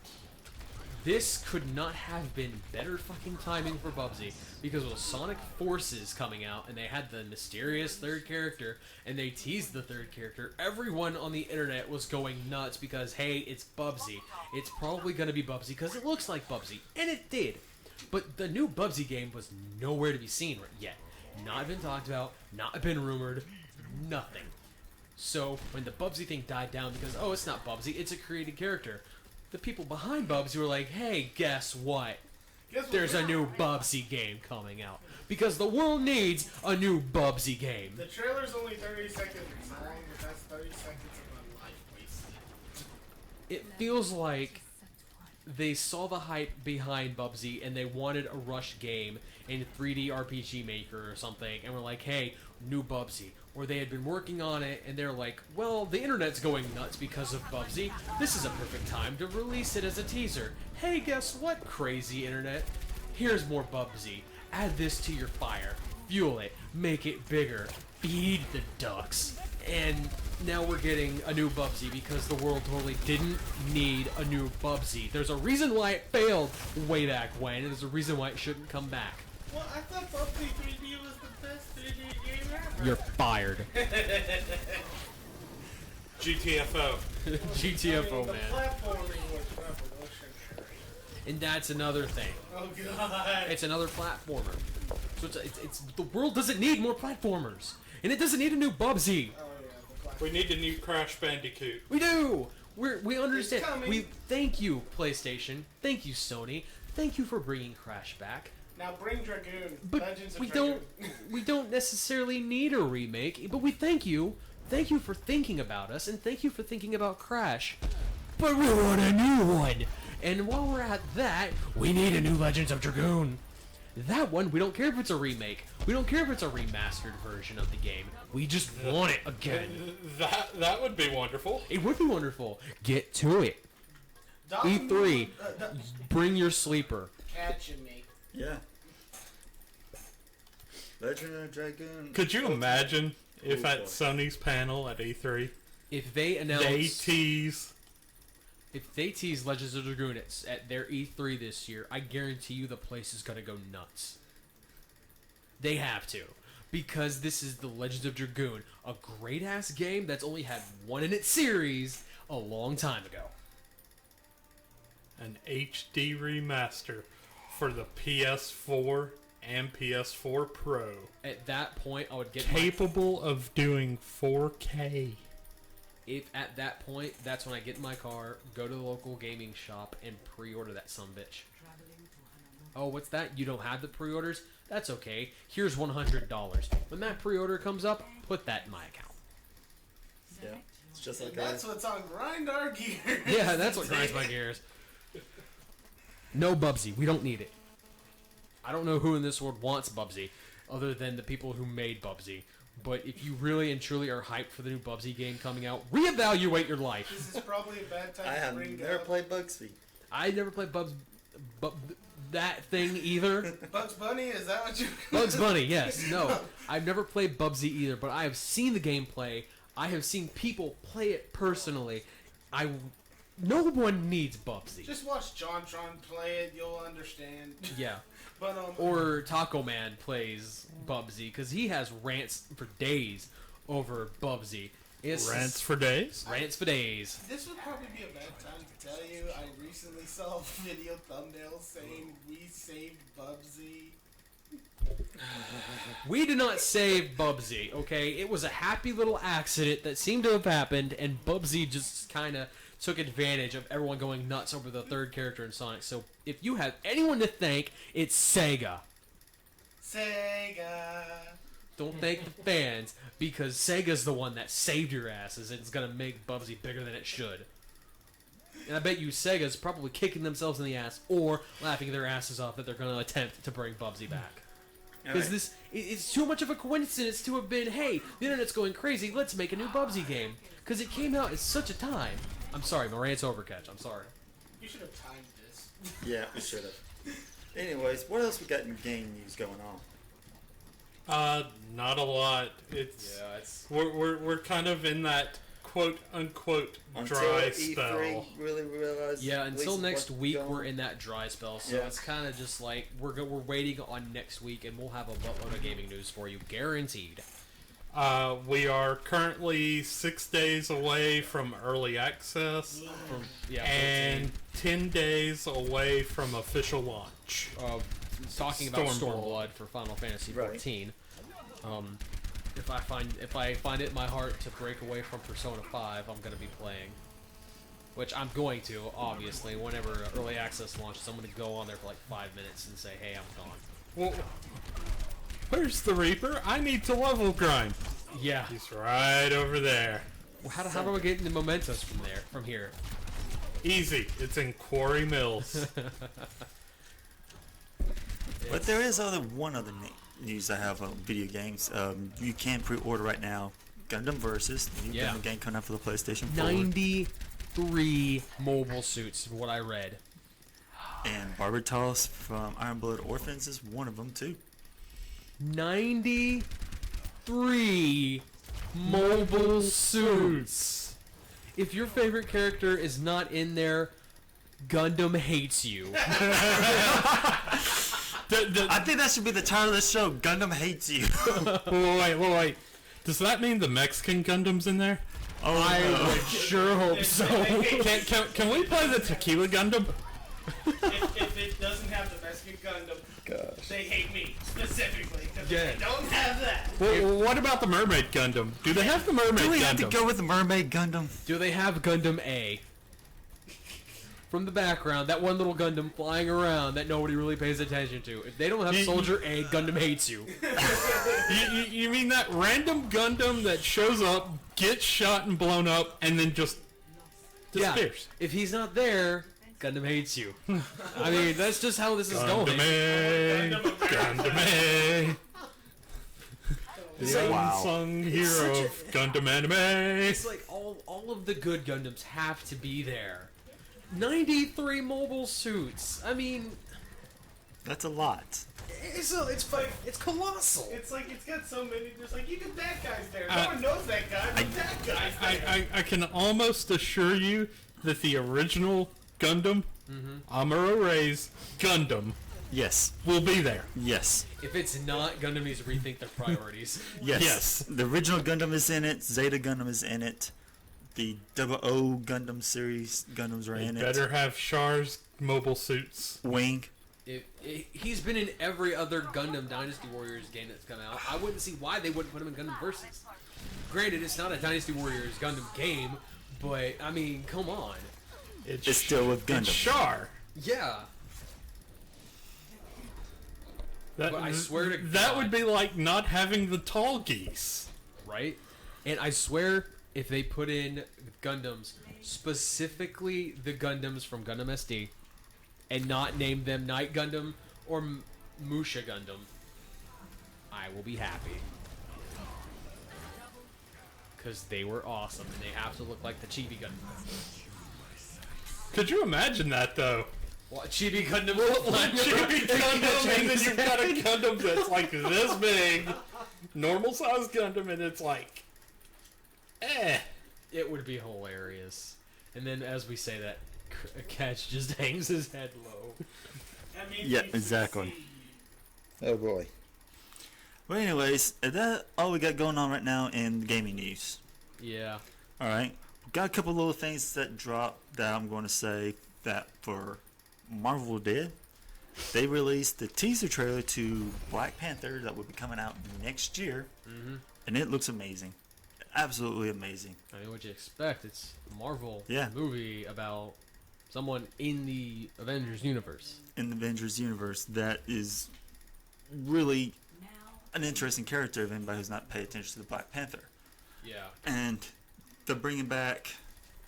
[SPEAKER 1] This could not have been better fucking timing for Bubsy, because with Sonic Forces coming out, and they had the mysterious third character, and they teased the third character, everyone on the internet was going nuts because, hey, it's Bubsy. It's probably going to be Bubsy because it looks like Bubsy. And it did. But the new Bubsy game was nowhere to be seen yet. Not been talked about, not been rumored, nothing. So when the Bubsy thing died down because, oh, it's not Bubsy, it's a created character, the people behind Bubsy were like, hey, guess what? There's a new Bubsy game coming out. Because the world needs a new Bubsy game.
[SPEAKER 2] The trailer's only 30 seconds long, but that's 30 seconds of my life wasted.
[SPEAKER 1] It feels like they saw the hype behind Bubsy and they wanted a rush game in 3D RPG Maker or something, and were like, hey, new Bubsy. Or they had been working on it and they're like, well, the internet's going nuts because of Bubsy. This is a perfect time to release it as a teaser. Hey, guess what, crazy internet? Here's more Bubsy. Add this to your fire. Fuel it. Make it bigger. Feed the ducks. And now we're getting a new Bubsy because the world totally didn't need a new Bubsy. There's a reason why it failed way back when, and there's a reason why it shouldn't come back.
[SPEAKER 2] Well, I thought Bubsy 3D was the best 3D game ever.
[SPEAKER 1] You're fired.
[SPEAKER 3] GTFO.
[SPEAKER 1] GTFO,
[SPEAKER 2] The
[SPEAKER 1] man.
[SPEAKER 2] platforming was revolutionary.
[SPEAKER 1] And that's another thing.
[SPEAKER 2] Oh god.
[SPEAKER 1] It's another platformer. So it's the world doesn't need more platformers. And it doesn't need a new Bubsy.
[SPEAKER 2] Oh yeah, the platform.
[SPEAKER 3] We need a new Crash Bandicoot.
[SPEAKER 1] We do! We understand.
[SPEAKER 2] It's coming.
[SPEAKER 1] We thank you, PlayStation. Thank you, Sony. thank you for bringing Crash back.
[SPEAKER 2] Now bring Dragoon.
[SPEAKER 1] But
[SPEAKER 2] Legends of
[SPEAKER 1] we
[SPEAKER 2] Dragoon.
[SPEAKER 1] we don't necessarily need a remake, but we thank you. Thank you for thinking about us, and thank you for thinking about Crash. But we want a new one! And while we're at that, we need a new Legends of Dragoon. That one, we don't care if it's a remake. We don't care if it's a remastered version of the game. We just want it again.
[SPEAKER 3] That would be wonderful.
[SPEAKER 1] It would be wonderful. Get to it. E3, bring your sleeper.
[SPEAKER 2] Catching me.
[SPEAKER 4] Yeah. Legend of Dragoon.
[SPEAKER 3] Could you imagine if
[SPEAKER 4] Oh,
[SPEAKER 3] at
[SPEAKER 4] boy.
[SPEAKER 3] Sony's panel at E3
[SPEAKER 1] If they announce...
[SPEAKER 3] they tease
[SPEAKER 1] If they tease Legends of Dragoon at their E3 this year, I guarantee you the place is going to go nuts. They have to. Because this is the Legends of Dragoon, a great-ass game that's only had one in its series a long time ago.
[SPEAKER 3] an HD remaster for the PS4 and PS4 Pro,
[SPEAKER 1] At that point, I would get
[SPEAKER 3] capable of doing 4K.
[SPEAKER 1] If at that point, that's when I get in my car, go to the local gaming shop, and pre-order that sumbitch. Oh, what's that? You don't have the pre-orders? That's okay. Here's $100. When that pre-order comes up, put that in my account.
[SPEAKER 4] Yeah. It's just like
[SPEAKER 2] That's what's on Grind Our Gear.
[SPEAKER 1] Yeah, that's what grinds my gears. No Bubsy. We don't need it. I don't know who in this world wants Bubsy, other than the people who made Bubsy. But if you really and truly are hyped for the new Bubsy game coming out, reevaluate your life.
[SPEAKER 2] This is probably a bad time
[SPEAKER 4] I
[SPEAKER 2] to
[SPEAKER 4] have
[SPEAKER 2] bring
[SPEAKER 4] never
[SPEAKER 2] up
[SPEAKER 4] played Bugsy.
[SPEAKER 1] I never played that thing either.
[SPEAKER 2] Bugs Bunny. Is that what you?
[SPEAKER 1] Bugs Bunny, yes. No, I've never played Bubsy either, but I have seen the gameplay. I have seen people play it personally. No one needs Bubsy.
[SPEAKER 2] Just watch JonTron play it. You'll understand.
[SPEAKER 1] Yeah.
[SPEAKER 2] But
[SPEAKER 1] Or Taco Man plays Bubsy, because he has rants for days over Bubsy.
[SPEAKER 3] Rants for days?
[SPEAKER 1] Rants for days.
[SPEAKER 2] this would probably be a bad time to tell you. I recently saw a video thumbnail saying we saved Bubsy.
[SPEAKER 1] We did not save Bubsy, okay? It was a happy little accident that seemed to have happened, and Bubsy just kind of took advantage of everyone going nuts over the third character in Sonic. So if you have anyone to thank, it's Sega.
[SPEAKER 2] Sega.
[SPEAKER 1] Don't thank the fans, because Sega's the one that saved your asses and it's going to make Bubsy bigger than it should. And I bet you Sega's probably kicking themselves in the ass or laughing their asses off that they're going to attempt to bring Bubsy back. Because it's too much of a coincidence to have been, hey, the internet's going crazy, let's make a new Bubsy game. Because it came out at such a time. I'm sorry, my rant's over, Catch. I'm sorry.
[SPEAKER 2] You should have timed this.
[SPEAKER 4] Yeah, we should have. Anyways, what else we got in game news going on?
[SPEAKER 3] Not a lot. It's we're kind of in that quote unquote
[SPEAKER 4] Until
[SPEAKER 3] dry
[SPEAKER 4] E3
[SPEAKER 3] spell.
[SPEAKER 4] really realize.
[SPEAKER 1] Yeah,
[SPEAKER 4] at
[SPEAKER 1] until
[SPEAKER 4] least
[SPEAKER 1] next
[SPEAKER 4] what's
[SPEAKER 1] week
[SPEAKER 4] going-
[SPEAKER 1] we're in that dry spell, so
[SPEAKER 4] Yeah.
[SPEAKER 1] it's kind of just like we're waiting on next week, and we'll have a buttload of gaming news for you, guaranteed.
[SPEAKER 3] We are currently 6 days away from early access
[SPEAKER 1] From
[SPEAKER 3] and 10 days away from official launch.
[SPEAKER 1] talking about
[SPEAKER 3] Stormblood.
[SPEAKER 1] Stormblood for Final Fantasy
[SPEAKER 4] Right.
[SPEAKER 1] 14. If I find it in my heart to break away from Persona 5, I'm gonna be playing. Which I'm going to, obviously. Whenever early access launches, I'm gonna go on there for like 5 minutes and say, "Hey, I'm gone."
[SPEAKER 3] Well, where's the Reaper? I need to level grind.
[SPEAKER 1] Yeah.
[SPEAKER 3] He's right over there.
[SPEAKER 1] How do I get into Mementos from here?
[SPEAKER 3] Easy. It's in Quarry Mills.
[SPEAKER 4] But there is one other news I have on video games. You can pre-order right now Gundam Versus, the new
[SPEAKER 1] Yeah.
[SPEAKER 4] Gundam game coming out for the PlayStation 4.
[SPEAKER 1] 93 mobile suits, from what I read.
[SPEAKER 4] And Barbatos from Iron Blood Orphans is one of them too.
[SPEAKER 1] 93 mobile suits. If your favorite character is not in there, Gundam hates you.
[SPEAKER 4] I think that should be the title of the show. Gundam hates you.
[SPEAKER 3] Wait. Does that mean the Mexican Gundam's in there?
[SPEAKER 1] I would sure hope so.
[SPEAKER 3] Can we play the Tequila Gundam?
[SPEAKER 2] if it doesn't have the Mexican Gundam, they hate me specifically because they don't have that.
[SPEAKER 3] Well, what about the Mermaid Gundam? Do they have the Mermaid
[SPEAKER 4] Do we
[SPEAKER 3] Gundam?
[SPEAKER 4] have to go with the Mermaid Gundam?
[SPEAKER 1] Do they have Gundam A? from the background, that one little Gundam flying around that nobody really pays attention to. If they don't have Soldier A, Gundam hates you.
[SPEAKER 3] You mean that random Gundam that shows up, gets shot and blown up, and then just disappears?
[SPEAKER 1] Yeah. If he's not there, Gundam hates you. I mean, that's just how this is going.
[SPEAKER 3] Gundam. The unsung hero of Gundam anime.
[SPEAKER 1] It's like all of the good Gundams have to be there. 93 mobile suits. I mean,
[SPEAKER 4] That's a lot.
[SPEAKER 1] it's colossal.
[SPEAKER 2] It's like it's got so many. There's like even that guy's there. No one knows that guy, but that guy's there.
[SPEAKER 3] I can almost assure you that the original Gundam, Amuro Ray's Gundam,
[SPEAKER 4] Yes.
[SPEAKER 3] will be there.
[SPEAKER 4] Yes.
[SPEAKER 1] If it's not, Gundam needs to rethink their priorities.
[SPEAKER 4] Yes.
[SPEAKER 3] Yes.
[SPEAKER 4] The original Gundam is in it. Zeta Gundam is in it. The Double O Gundam series Gundams are in it.
[SPEAKER 3] Better have Char's mobile suits.
[SPEAKER 4] Wing.
[SPEAKER 1] He's been in every other Gundam Dynasty Warriors game that's come out. I wouldn't see why they wouldn't put him in Gundam Versus. Granted, it's not a Dynasty Warriors Gundam game, but I mean, come on.
[SPEAKER 4] It's still with Gundam.
[SPEAKER 3] It's Char.
[SPEAKER 1] Yeah. But I swear to
[SPEAKER 3] that
[SPEAKER 1] God.
[SPEAKER 3] would be like not having the tall geese.
[SPEAKER 1] Right? And I swear, if they put in Gundams, specifically the Gundams from Gundam SD, and not name them Night Gundam or Musha Gundam, I will be happy. Because they were awesome, and they have to look like the Chibi Gundam.
[SPEAKER 3] Could you imagine that though?
[SPEAKER 1] Well, Chibi Gundam will look like
[SPEAKER 3] Chibi Gundam, and then you've got a Gundam that's like this big, normal size Gundam, and it's like,
[SPEAKER 1] It would be hilarious. And then, as we say that, Catch just hangs his head low.
[SPEAKER 2] I mean,
[SPEAKER 4] Yeah, exactly. Oh boy. Well, anyways, is that all we got going on right now in the gaming news?
[SPEAKER 1] Yeah.
[SPEAKER 4] All right. Got a couple little things that dropped that I'm going to say that for Marvel did. They released the teaser trailer to Black Panther that will be coming out next year, and it looks amazing. Absolutely amazing.
[SPEAKER 1] I mean, what you expect? It's a Marvel
[SPEAKER 4] Yeah.
[SPEAKER 1] movie about someone in the Avengers universe.
[SPEAKER 4] In the Avengers universe, that is really an interesting character if anybody who's not paid attention to the Black Panther.
[SPEAKER 1] Yeah.
[SPEAKER 4] And they're bringing back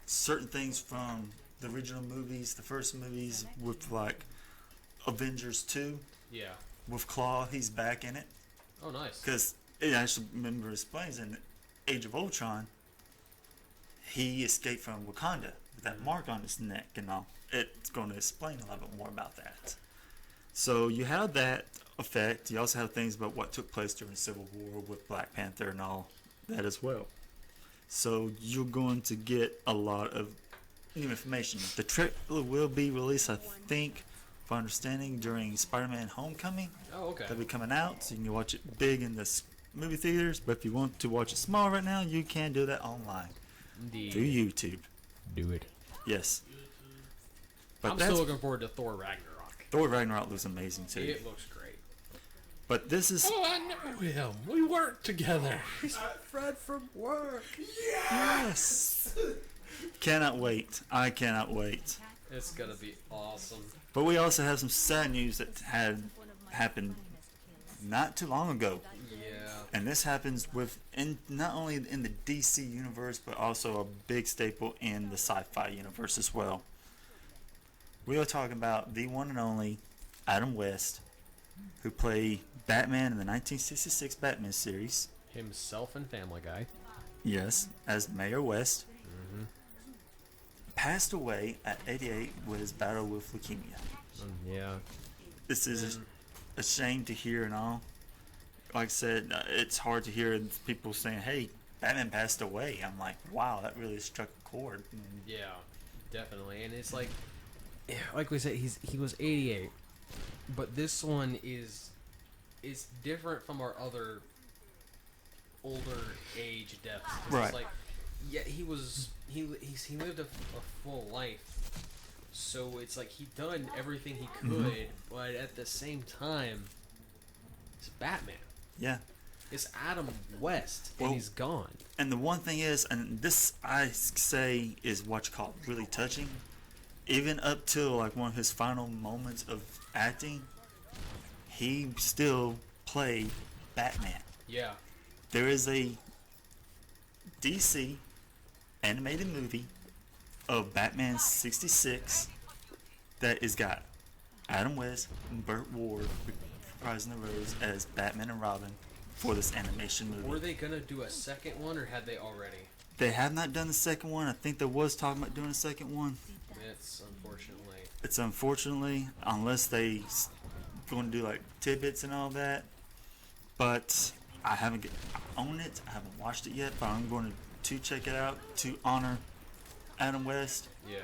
[SPEAKER 4] certain things from the original movies, the first movies, with like Avengers 2
[SPEAKER 1] Yeah.
[SPEAKER 4] with Claw. He's back in it
[SPEAKER 1] Oh, nice.
[SPEAKER 4] because it actually remember explains in Age of Ultron he escaped from Wakanda with that mark on his neck and all. It's going to explain a little bit more about that. So you have that effect. You also have things about what took place during Civil War with Black Panther and all that as well. So you're going to get a lot of new information. The trailer will be released, I think, for understanding, during Spider-Man Homecoming.
[SPEAKER 1] Oh, okay.
[SPEAKER 4] That'll be coming out, so you can watch it big in the movie theaters. But if you want to watch it small right now, you can do that online
[SPEAKER 1] Indeed.
[SPEAKER 4] through YouTube.
[SPEAKER 1] Do it.
[SPEAKER 4] Yes. But
[SPEAKER 1] I'm
[SPEAKER 4] that's
[SPEAKER 1] still looking forward to Thor Ragnarok.
[SPEAKER 4] Thor Ragnarok looks amazing too.
[SPEAKER 1] It looks great.
[SPEAKER 4] But this is
[SPEAKER 3] oh, I know him. We work together.
[SPEAKER 1] Fred from work.
[SPEAKER 4] yes. Cannot wait. I cannot wait.
[SPEAKER 1] It's gonna be awesome.
[SPEAKER 4] But we also have some sad news that had happened not too long ago.
[SPEAKER 1] Yeah.
[SPEAKER 4] And this happens not only in the DC universe, but also a big staple in the sci-fi universe as well. We are talking about the one and only Adam West, who played Batman in the 1966 Batman series.
[SPEAKER 1] Himself and Family Guy.
[SPEAKER 4] Yes, as Mayor West. Passed away at 88 with his battle with leukemia.
[SPEAKER 1] Yeah.
[SPEAKER 4] This is a shame to hear and all. Like I said, it's hard to hear people saying, hey, Batman passed away. I'm like, wow, that really struck a chord.
[SPEAKER 1] Yeah, definitely. And it's like we said, he was 88, but this one is different from our other older age deaths. 'Cause
[SPEAKER 4] Right.
[SPEAKER 1] It's like, yeah, he lived a full life, so it's like he done everything he could, but at the same time, it's Batman.
[SPEAKER 4] Yeah.
[SPEAKER 1] It's Adam West, and
[SPEAKER 4] Well,
[SPEAKER 1] he's gone.
[SPEAKER 4] And the one thing is, and this I say is what you call really touching, even up till like one of his final moments of acting, he still played Batman.
[SPEAKER 1] Yeah.
[SPEAKER 4] There is a DC animated movie of Batman 66 that has got Adam West and Burt Ward reprising the roles as Batman and Robin for this animation movie.
[SPEAKER 1] Were they gonna do a second one, or had they already?
[SPEAKER 4] They have not done the second one. I think there was talking about doing a second one.
[SPEAKER 1] It's
[SPEAKER 4] unfortunately, unless they going to do like tidbits and all that. But I own it. I haven't watched it yet, but I'm going to check it out to honor Adam West.
[SPEAKER 1] Yeah.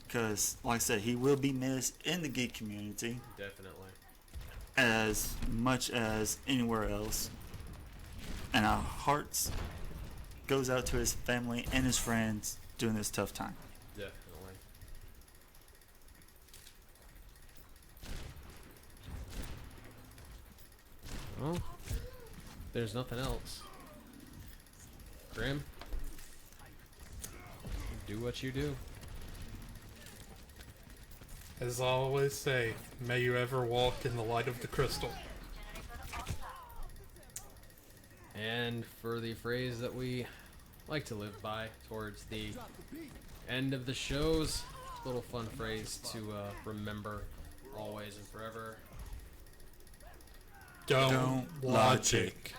[SPEAKER 4] Because, like I said, he will be missed in the geek community.
[SPEAKER 1] Definitely.
[SPEAKER 4] As much as anywhere else. And our hearts goes out to his family and his friends during this tough time.
[SPEAKER 1] Definitely. Well, there's nothing else. Grim, do what you do.
[SPEAKER 3] As I always say, may you ever walk in the light of the crystal.
[SPEAKER 1] And for the phrase that we like to live by towards the end of the shows, a little fun phrase to remember always and forever.
[SPEAKER 3] Don't logic.